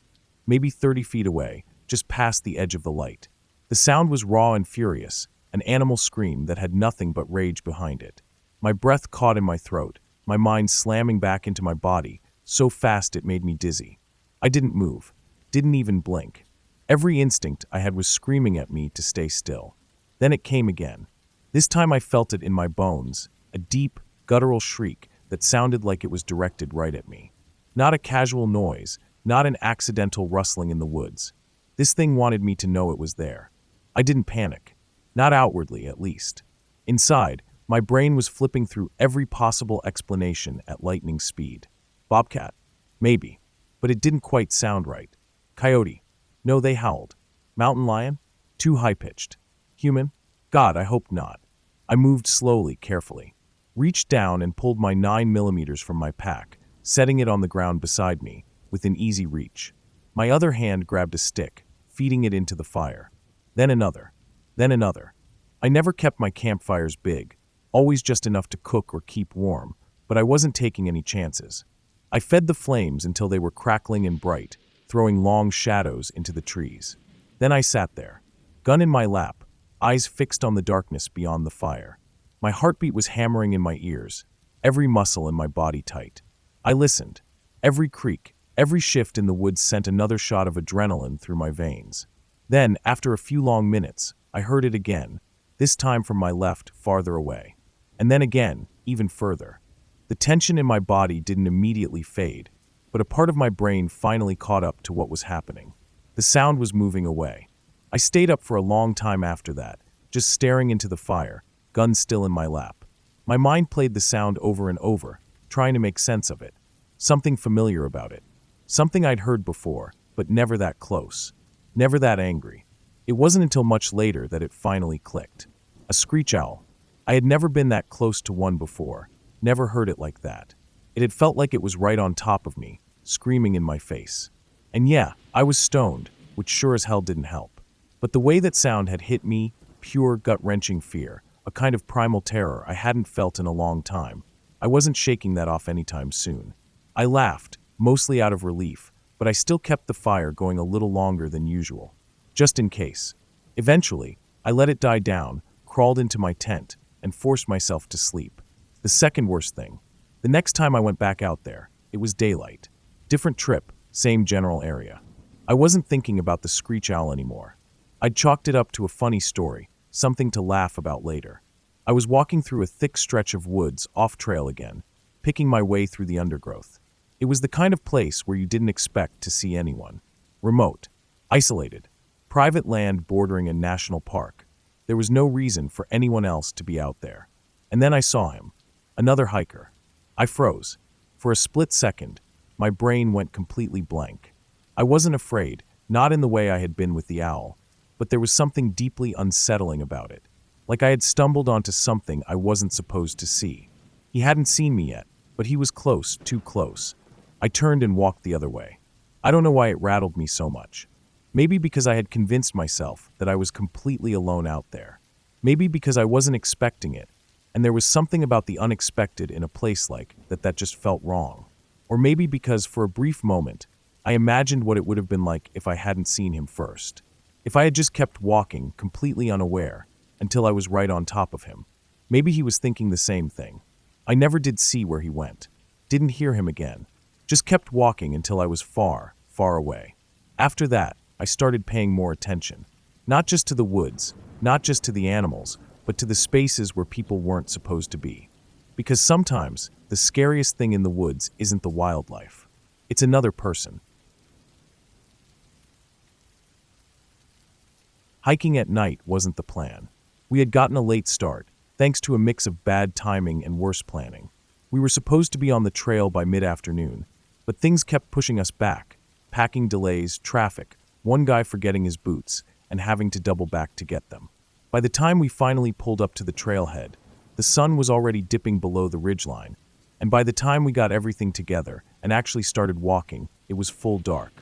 Speaker 1: maybe 30 feet away, just past the edge of the light. The sound was raw and furious, an animal scream that had nothing but rage behind it. My breath caught in my throat, my mind slamming back into my body, so fast it made me dizzy. I didn't move, didn't even blink. Every instinct I had was screaming at me to stay still. Then it came again. This time I felt it in my bones, a deep, guttural shriek that sounded like it was directed right at me. Not a casual noise, not an accidental rustling in the woods. This thing wanted me to know it was there. I didn't panic. Not outwardly, at least. Inside, my brain was flipping through every possible explanation at lightning speed. Bobcat? Maybe. But it didn't quite sound right. Coyote? No, they howled. Mountain lion? Too high-pitched. Human? God, I hope not. I moved slowly, carefully. Reached down and pulled my 9mm from my pack, setting it on the ground beside me, within easy reach. My other hand grabbed a stick, feeding it into the fire. Then another. Then another. I never kept my campfires big, always just enough to cook or keep warm, but I wasn't taking any chances. I fed the flames until they were crackling and bright, throwing long shadows into the trees. Then I sat there, gun in my lap, eyes fixed on the darkness beyond the fire. My heartbeat was hammering in my ears, every muscle in my body tight. I listened. Every creak, every shift in the woods sent another shot of adrenaline through my veins. Then, after a few long minutes, I heard it again, this time from my left, farther away. And then again, even further. The tension in my body didn't immediately fade, but a part of my brain finally caught up to what was happening. The sound was moving away. I stayed up for a long time after that, just staring into the fire, gun still in my lap. My mind played the sound over and over, trying to make sense of it. Something familiar about it. Something I'd heard before, but never that close. Never that angry. It wasn't until much later that it finally clicked. A screech owl. I had never been that close to one before, never heard it like that. It had felt like it was right on top of me, screaming in my face. And yeah, I was stoned, which sure as hell didn't help. But the way that sound had hit me, pure gut-wrenching fear, a kind of primal terror I hadn't felt in a long time. I wasn't shaking that off anytime soon. I laughed, mostly out of relief, but I still kept the fire going a little longer than usual, just in case. Eventually, I let it die down, crawled into my tent, and forced myself to sleep. The second worst thing. The next time I went back out there, it was daylight. Different trip, same general area. I wasn't thinking about the screech owl anymore. I'd chalked it up to a funny story, something to laugh about later. I was walking through a thick stretch of woods off trail again, picking my way through the undergrowth. It was the kind of place where you didn't expect to see anyone. Remote, isolated, private land bordering a national park. There was no reason for anyone else to be out there. And then I saw him, another hiker. I froze. For a split second, my brain went completely blank. I wasn't afraid, not in the way I had been with the owl, but there was something deeply unsettling about it. Like I had stumbled onto something I wasn't supposed to see. He hadn't seen me yet, but he was close, too close. I turned and walked the other way. I don't know why it rattled me so much. Maybe because I had convinced myself that I was completely alone out there. Maybe because I wasn't expecting it, and there was something about the unexpected in a place like that just felt wrong. Or maybe because for a brief moment, I imagined what it would have been like if I hadn't seen him first. If I had just kept walking, completely unaware, until I was right on top of him. Maybe he was thinking the same thing. I never did see where he went. Didn't hear him again. Just kept walking until I was far, far away. After that, I started paying more attention. Not just to the woods, not just to the animals, but to the spaces where people weren't supposed to be. Because sometimes, the scariest thing in the woods isn't the wildlife. It's another person. Hiking at night wasn't the plan. We had gotten a late start, thanks to a mix of bad timing and worse planning. We were supposed to be on the trail by mid-afternoon, but things kept pushing us back. Packing delays, traffic, one guy forgetting his boots, and having to double back to get them. By the time we finally pulled up to the trailhead, the sun was already dipping below the ridgeline, and by the time we got everything together and actually started walking, it was full dark.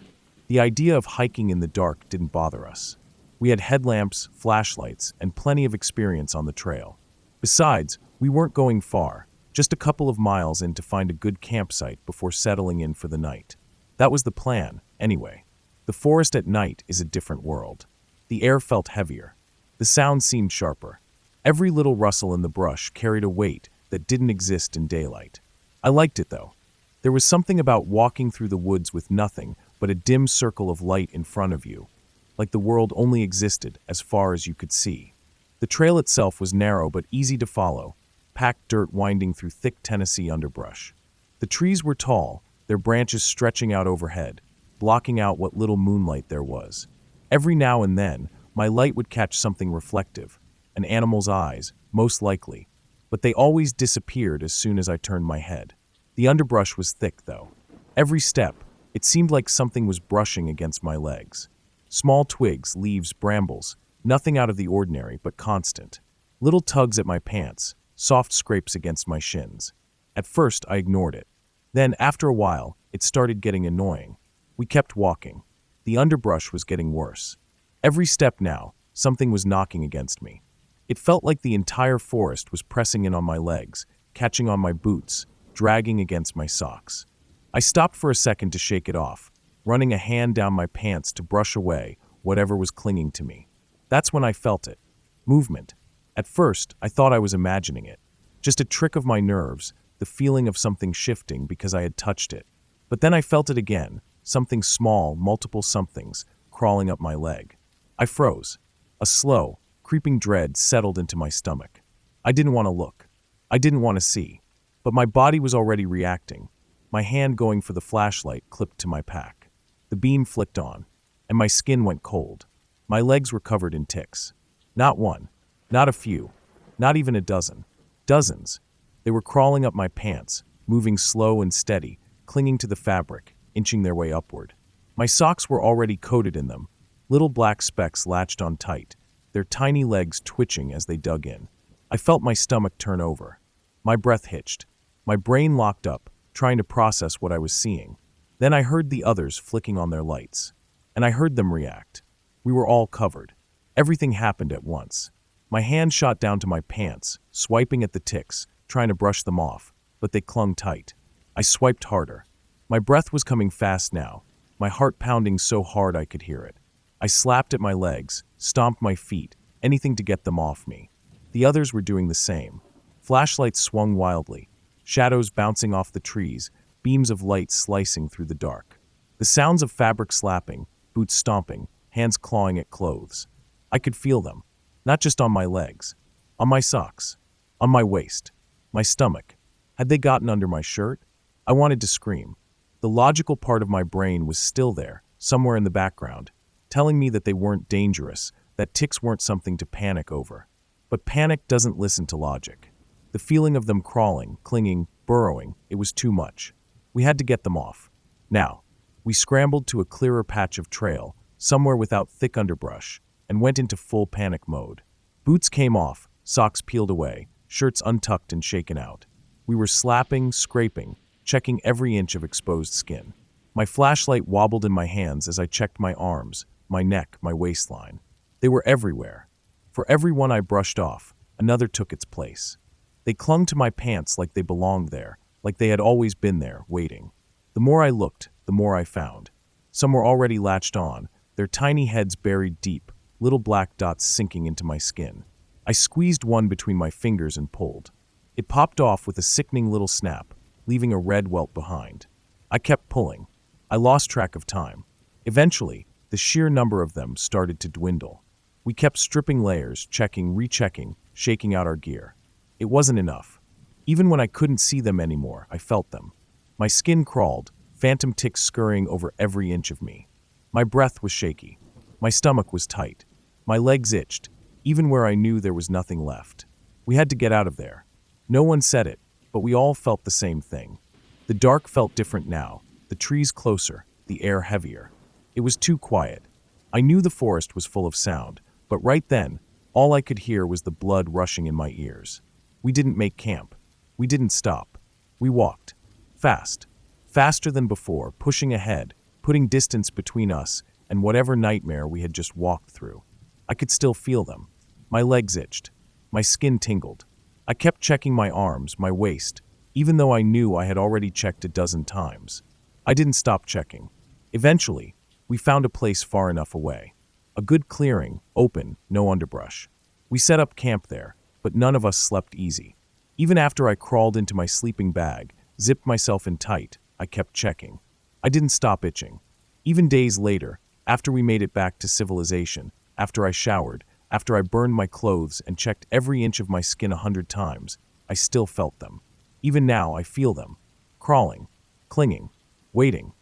Speaker 1: The idea of hiking in the dark didn't bother us. We had headlamps, flashlights, and plenty of experience on the trail. Besides, we weren't going far, just a couple of miles in to find a good campsite before settling in for the night. That was the plan, anyway. The forest at night is a different world. The air felt heavier. The sound seemed sharper. Every little rustle in the brush carried a weight that didn't exist in daylight. I liked it, though. There was something about walking through the woods with nothing but a dim circle of light in front of you, like the world only existed as far as you could see. The trail itself was narrow but easy to follow, packed dirt winding through thick Tennessee underbrush. The trees were tall, their branches stretching out overhead, blocking out what little moonlight there was. Every now and then, my light would catch something reflective, an animal's eyes, most likely, but they always disappeared as soon as I turned my head. The underbrush was thick, though. Every step, it seemed like something was brushing against my legs. Small twigs, leaves, brambles, nothing out of the ordinary but constant. Little tugs at my pants, soft scrapes against my shins. At first, I ignored it. Then, after a while, it started getting annoying. We kept walking. The underbrush was getting worse. Every step now, something was knocking against me. It felt like the entire forest was pressing in on my legs, catching on my boots, dragging against my socks. I stopped for a second to shake it off, running a hand down my pants to brush away whatever was clinging to me. That's when I felt it. Movement. At first, I thought I was imagining it. Just a trick of my nerves, the feeling of something shifting because I had touched it. But then I felt it again, something small, multiple somethings, crawling up my leg. I froze. A slow, creeping dread settled into my stomach. I didn't want to look. I didn't want to see. But my body was already reacting, my hand going for the flashlight clipped to my pack. The beam flicked on, and my skin went cold. My legs were covered in ticks. Not one, not a few, not even a dozen. Dozens. They were crawling up my pants, moving slow and steady, clinging to the fabric, inching their way upward. My socks were already coated in them. Little black specks latched on tight, their tiny legs twitching as they dug in. I felt my stomach turn over. My breath hitched. My brain locked up, trying to process what I was seeing. Then I heard the others flicking on their lights. And I heard them react. We were all covered. Everything happened at once. My hand shot down to my pants, swiping at the ticks, trying to brush them off, but they clung tight. I swiped harder. My breath was coming fast now, my heart pounding so hard I could hear it. I slapped at my legs, stomped my feet, anything to get them off me. The others were doing the same. Flashlights swung wildly, shadows bouncing off the trees, beams of light slicing through the dark. The sounds of fabric slapping, boots stomping, hands clawing at clothes. I could feel them, not just on my legs, on my socks, on my waist, my stomach. Had they gotten under my shirt? I wanted to scream. The logical part of my brain was still there, somewhere in the background, telling me that they weren't dangerous, that ticks weren't something to panic over. But panic doesn't listen to logic. The feeling of them crawling, clinging, burrowing, it was too much. We had to get them off. Now, we scrambled to a clearer patch of trail, somewhere without thick underbrush, and went into full panic mode. Boots came off, socks peeled away, shirts untucked and shaken out. We were slapping, scraping, checking every inch of exposed skin. My flashlight wobbled in my hands as I checked my arms, my neck, my waistline. They were everywhere. For every one I brushed off, another took its place. They clung to my pants like they belonged there, like they had always been there, waiting. The more I looked, the more I found. Some were already latched on, their tiny heads buried deep, little black dots sinking into my skin. I squeezed one between my fingers and pulled. It popped off with a sickening little snap, leaving a red welt behind. I kept pulling. I lost track of time. Eventually, the sheer number of them started to dwindle. We kept stripping layers, checking, rechecking, shaking out our gear. It wasn't enough. Even when I couldn't see them anymore, I felt them. My skin crawled, phantom ticks scurrying over every inch of me. My breath was shaky. My stomach was tight. My legs itched, even where I knew there was nothing left. We had to get out of there. No one said it, but we all felt the same thing. The dark felt different now, the trees closer, the air heavier. It was too quiet. I knew the forest was full of sound, but right then, all I could hear was the blood rushing in my ears. We didn't make camp. We didn't stop. We walked. Fast. Faster than before, pushing ahead, putting distance between us and whatever nightmare we had just walked through. I could still feel them. My legs itched. My skin tingled. I kept checking my arms, my waist, even though I knew I had already checked a dozen times. I didn't stop checking. Eventually, we found a place far enough away. A good clearing, open, no underbrush. We set up camp there, but none of us slept easy. Even after I crawled into my sleeping bag, zipped myself in tight, I kept checking. I didn't stop itching. Even days later, after we made it back to civilization, after I showered, after I burned my clothes and checked every inch of my skin 100 times, I still felt them. Even now, I feel them. Crawling, clinging, waiting.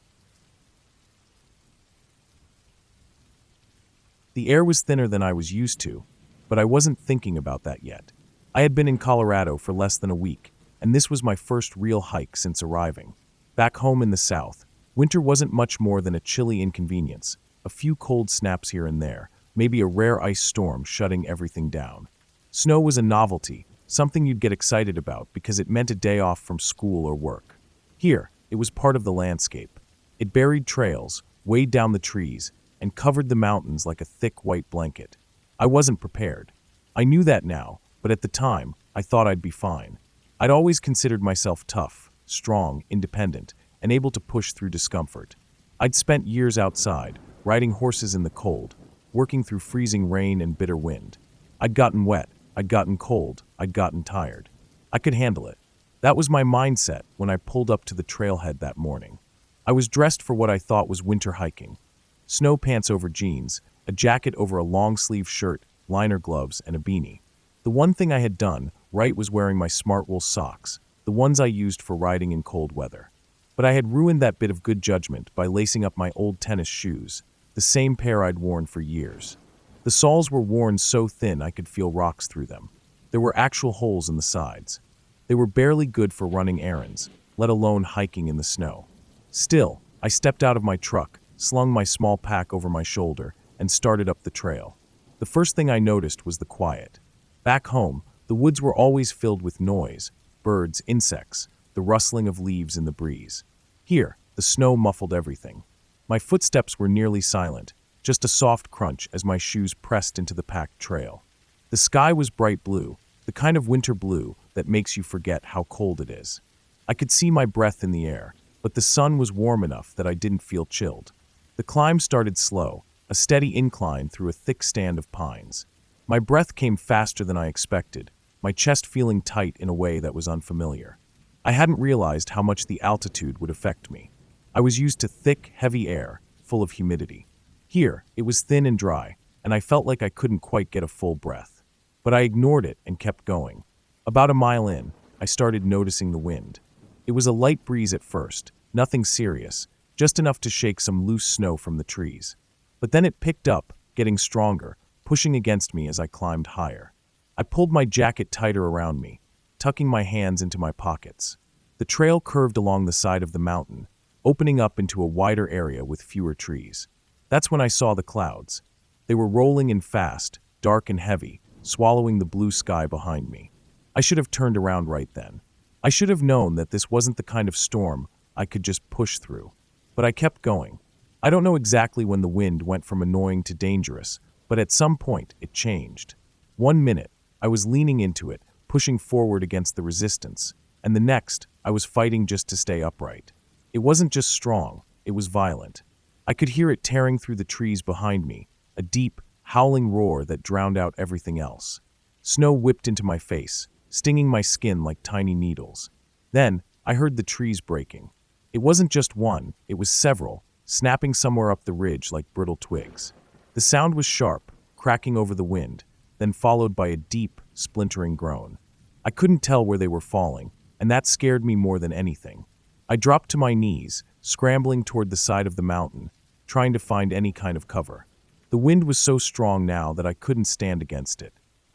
Speaker 1: The air was thinner than I was used to, but I wasn't thinking about that yet. I had been in Colorado for less than a week, and this was my first real hike since arriving. Back home in the South, winter wasn't much more than a chilly inconvenience, a few cold snaps here and there, maybe a rare ice storm shutting everything down. Snow was a novelty, something you'd get excited about because it meant a day off from school or work. Here, it was part of the landscape. It buried trails, weighed down the trees, and covered the mountains like a thick white blanket. I wasn't prepared. I knew that now, but at the time, I thought I'd be fine. I'd always considered myself tough, strong, independent, and able to push through discomfort. I'd spent years outside, riding horses in the cold, working through freezing rain and bitter wind. I'd gotten wet, I'd gotten cold, I'd gotten tired. I could handle it. That was my mindset when I pulled up to the trailhead that morning. I was dressed for what I thought was winter hiking. Snow pants over jeans, a jacket over a long-sleeve shirt, liner gloves, and a beanie. The one thing I had done right was wearing my smart wool socks, the ones I used for riding in cold weather. But I had ruined that bit of good judgment by lacing up my old tennis shoes, the same pair I'd worn for years. The soles were worn so thin I could feel rocks through them. There were actual holes in the sides. They were barely good for running errands, let alone hiking in the snow. Still, I stepped out of my truck, slung my small pack over my shoulder, and started up the trail. The first thing I noticed was the quiet. Back home, the woods were always filled with noise, birds, insects, the rustling of leaves in the breeze. Here, the snow muffled everything. My footsteps were nearly silent, just a soft crunch as my shoes pressed into the packed trail. The sky was bright blue, the kind of winter blue that makes you forget how cold it is. I could see my breath in the air, but the sun was warm enough that I didn't feel chilled. The climb started slow, a steady incline through a thick stand of pines. My breath came faster than I expected, my chest feeling tight in a way that was unfamiliar. I hadn't realized how much the altitude would affect me. I was used to thick, heavy air, full of humidity. Here, it was thin and dry, and I felt like I couldn't quite get a full breath. But I ignored it and kept going. About a mile in, I started noticing the wind. It was a light breeze at first, nothing serious, just enough to shake some loose snow from the trees. But then it picked up, getting stronger, pushing against me as I climbed higher. I pulled my jacket tighter around me, tucking my hands into my pockets. The trail curved along the side of the mountain, opening up into a wider area with fewer trees. That's when I saw the clouds. They were rolling in fast, dark and heavy, swallowing the blue sky behind me. I should have turned around right then. I should have known that this wasn't the kind of storm I could just push through. But I kept going. I don't know exactly when the wind went from annoying to dangerous, but at some point it changed. 1 minute, I was leaning into it, pushing forward against the resistance, and the next, I was fighting just to stay upright. It wasn't just strong, it was violent. I could hear it tearing through the trees behind me, a deep, howling roar that drowned out everything else. Snow whipped into my face, stinging my skin like tiny needles. Then, I heard the trees breaking. It wasn't just one, it was several, snapping somewhere up the ridge like brittle twigs. The sound was sharp, cracking over the wind, then followed by a deep, splintering groan. I couldn't tell where they were falling, and that scared me more than anything. I dropped to my knees, scrambling toward the side of the mountain, trying to find any kind of cover. The wind was so strong now that I couldn't stand against it.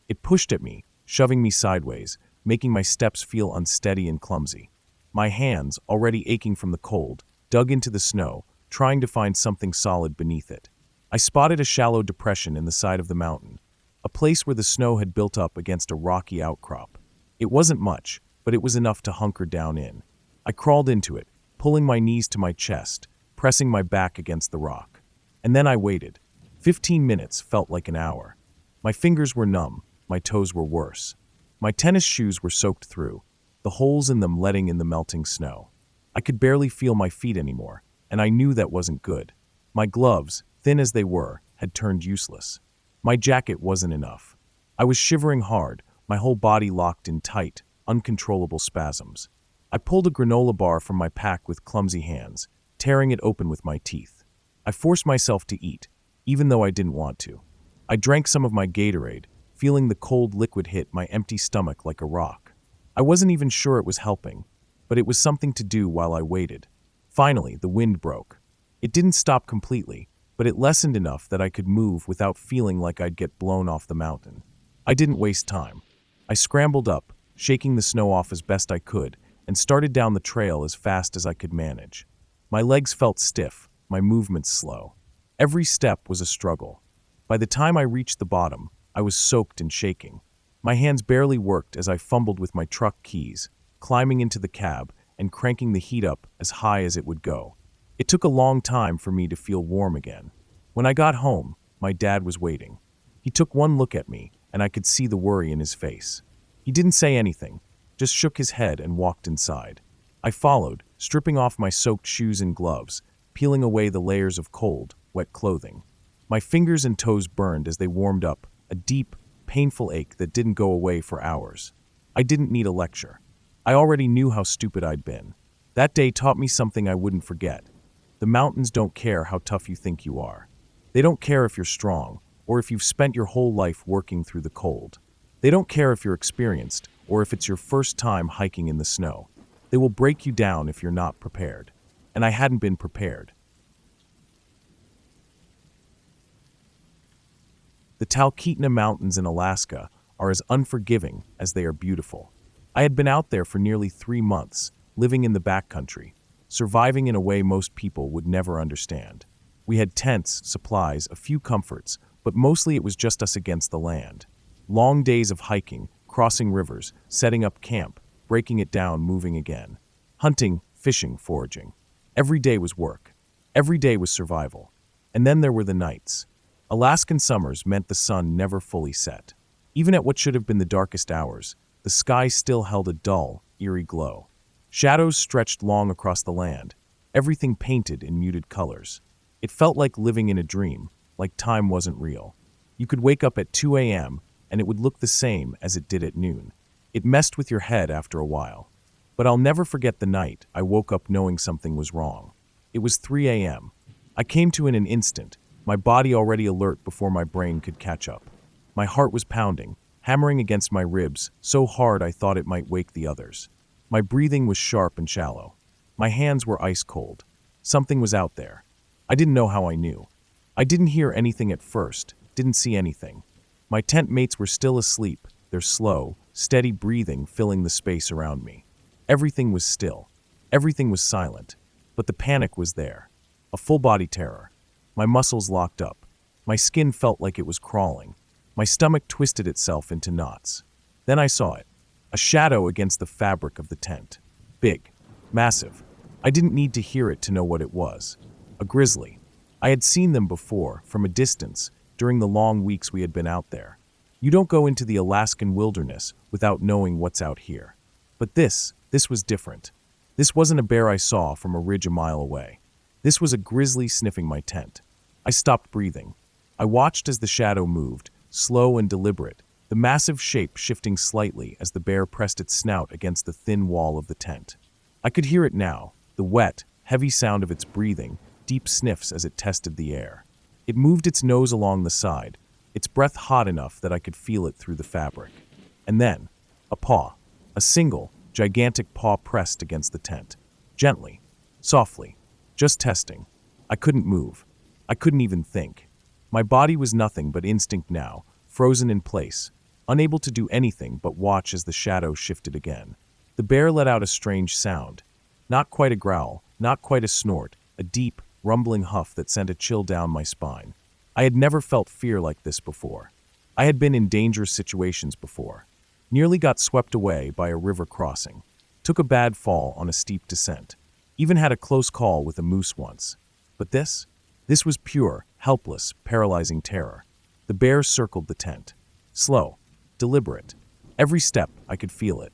Speaker 1: It pushed at me, shoving me sideways, making my steps feel unsteady and clumsy. My hands, already aching from the cold, dug into the snow, trying to find something solid beneath it. I spotted a shallow depression in the side of the mountain, a place where the snow had built up against a rocky outcrop. It wasn't much, but it was enough to hunker down in. I crawled into it, pulling my knees to my chest, pressing my back against the rock. And then I waited. 15 minutes felt like an hour. My fingers were numb, my toes were worse. My tennis shoes were soaked through, the holes in them letting in the melting snow. I could barely feel my feet anymore, and I knew that wasn't good. My gloves, thin as they were, had turned useless. My jacket wasn't enough. I was shivering hard, my whole body locked in tight, uncontrollable spasms. I pulled a granola bar from my pack with clumsy hands, tearing it open with my teeth. I forced myself to eat, even though I didn't want to. I drank some of my Gatorade, feeling the cold liquid hit my empty stomach like a rock. I wasn't even sure it was helping, but it was something to do while I waited. Finally, the wind broke. It didn't stop completely, but it lessened enough that I could move without feeling like I'd get blown off the mountain. I didn't waste time. I scrambled up, shaking the snow off as best I could, and started down the trail as fast as I could manage. My legs felt stiff, my movements slow. Every step was a struggle. By the time I reached the bottom, I was soaked and shaking. My hands barely worked as I fumbled with my truck keys, climbing into the cab and cranking the heat up as high as it would go. It took a long time for me to feel warm again. When I got home, my dad was waiting. He took one look at me, and I could see the worry in his face. He didn't say anything, just shook his head and walked inside. I followed, stripping off my soaked shoes and gloves, peeling away the layers of cold, wet clothing. My fingers and toes burned as they warmed up, a deep, painful ache that didn't go away for hours. I didn't need a lecture. I already knew how stupid I'd been. That day taught me something I wouldn't forget. The mountains don't care how tough you think you are. They don't care if you're strong, or if you've spent your whole life working through the cold. They don't care if you're experienced, or if it's your first time hiking in the snow. They will break you down if you're not prepared. And I hadn't been prepared. The Talkeetna Mountains in Alaska are as unforgiving as they are beautiful. I had been out there for nearly 3 months, living in the backcountry, surviving in a way most people would never understand. We had tents, supplies, a few comforts, but mostly it was just us against the land. Long days of hiking, crossing rivers, setting up camp, breaking it down, moving again. Hunting, fishing, foraging. Every day was work. Every day was survival. And then there were the nights. Alaskan summers meant the sun never fully set. Even at what should have been the darkest hours, the sky still held a dull, eerie glow. Shadows stretched long across the land, everything painted in muted colors. It felt like living in a dream, like time wasn't real. You could wake up at 2 a.m. and it would look the same as it did at noon. It messed with your head after a while. But I'll never forget the night I woke up knowing something was wrong. It was 3 a.m. I came to in an instant, my body already alert before my brain could catch up. My heart was pounding, hammering against my ribs so hard I thought it might wake the others. My breathing was sharp and shallow. My hands were ice cold. Something was out there. I didn't know how I knew. I didn't hear anything at first, didn't see anything. My tent mates were still asleep, their slow, steady breathing filling the space around me. Everything was still. Everything was silent. But the panic was there. A full-body terror. My muscles locked up. My skin felt like it was crawling. My stomach twisted itself into knots. Then I saw it. A shadow against the fabric of the tent. Big. Massive. I didn't need to hear it to know what it was. A grizzly. I had seen them before, from a distance, during the long weeks we had been out there. You don't go into the Alaskan wilderness without knowing what's out here. But this was different. This wasn't a bear I saw from a ridge a mile away. This was a grizzly sniffing my tent. I stopped breathing. I watched as the shadow moved, slow and deliberate, the massive shape shifting slightly as the bear pressed its snout against the thin wall of the tent. I could hear it now, the wet, heavy sound of its breathing, deep sniffs as it tested the air. It moved its nose along the side, its breath hot enough that I could feel it through the fabric. And then, a paw, a single, gigantic paw pressed against the tent. Gently, softly, just testing. I couldn't move. I couldn't even think. My body was nothing but instinct now, frozen in place, unable to do anything but watch as the shadow shifted again. The bear let out a strange sound. Not quite a growl, not quite a snort, a deep, rumbling huff that sent a chill down my spine. I had never felt fear like this before. I had been in dangerous situations before. Nearly got swept away by a river crossing. Took a bad fall on a steep descent. Even had a close call with a moose once. But this was pure, helpless, paralyzing terror. The bear circled the tent. Slow, deliberate. Every step, I could feel it.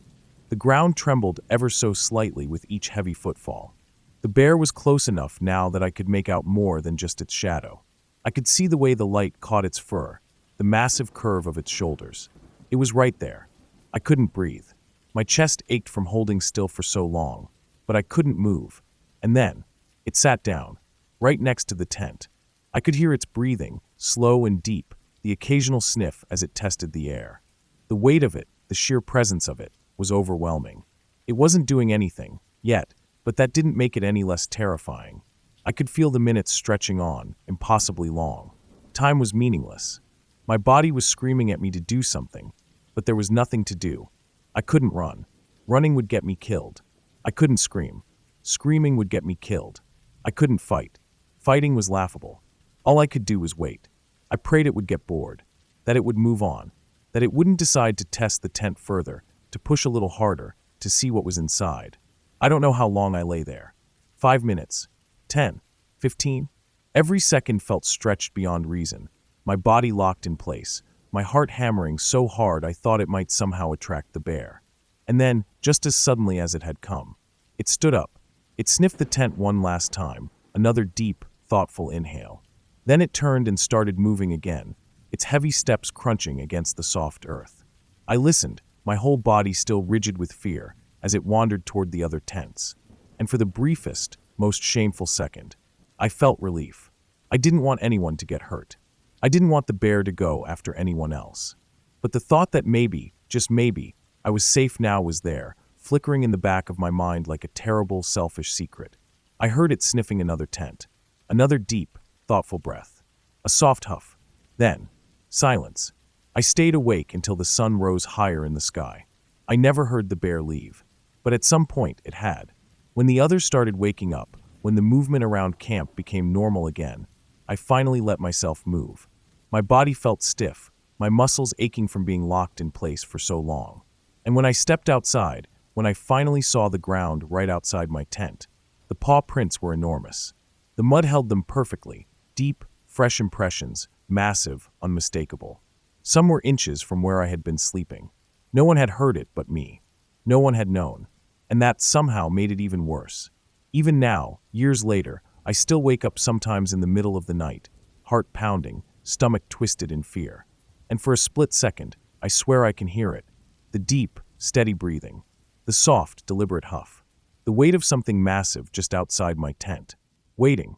Speaker 1: The ground trembled ever so slightly with each heavy footfall. The bear was close enough now that I could make out more than just its shadow. I could see the way the light caught its fur, the massive curve of its shoulders. It was right there. I couldn't breathe. My chest ached from holding still for so long, but I couldn't move. And then, it sat down, right next to the tent. I could hear its breathing, slow and deep, the occasional sniff as it tested the air. The weight of it, the sheer presence of it, was overwhelming. It wasn't doing anything, yet, but that didn't make it any less terrifying. I could feel the minutes stretching on, impossibly long. Time was meaningless. My body was screaming at me to do something, but there was nothing to do. I couldn't run. Running would get me killed. I couldn't scream. Screaming would get me killed. I couldn't fight. Fighting was laughable. All I could do was wait. I prayed it would get bored, that it would move on, that it wouldn't decide to test the tent further, to push a little harder, to see what was inside. I don't know how long I lay there. 5 minutes. 10. 15. Every second felt stretched beyond reason. My body locked in place, my heart hammering so hard I thought it might somehow attract the bear. And then, just as suddenly as it had come, it stood up. It sniffed the tent one last time, another deep, thoughtful inhale. Then it turned and started moving again, its heavy steps crunching against the soft earth. I listened, my whole body still rigid with fear, as it wandered toward the other tents. And for the briefest, most shameful second, I felt relief. I didn't want anyone to get hurt. I didn't want the bear to go after anyone else. But the thought that maybe, just maybe, I was safe now was there, flickering in the back of my mind like a terrible, selfish secret. I heard it sniffing another tent. Another deep, thoughtful breath. A soft huff. Then, silence. I stayed awake until the sun rose higher in the sky. I never heard the bear leave. But at some point, it had. When the others started waking up, when the movement around camp became normal again, I finally let myself move. My body felt stiff, my muscles aching from being locked in place for so long. And when I stepped outside, when I finally saw the ground right outside my tent, the paw prints were enormous. The mud held them perfectly, deep, fresh impressions, massive, unmistakable. Some were inches from where I had been sleeping. No one had heard it but me. No one had known. And that somehow made it even worse. Even now, years later, I still wake up sometimes in the middle of the night, heart pounding, stomach twisted in fear. And for a split second, I swear I can hear it. The deep, steady breathing. The soft, deliberate huff. The weight of something massive just outside my tent. Waiting,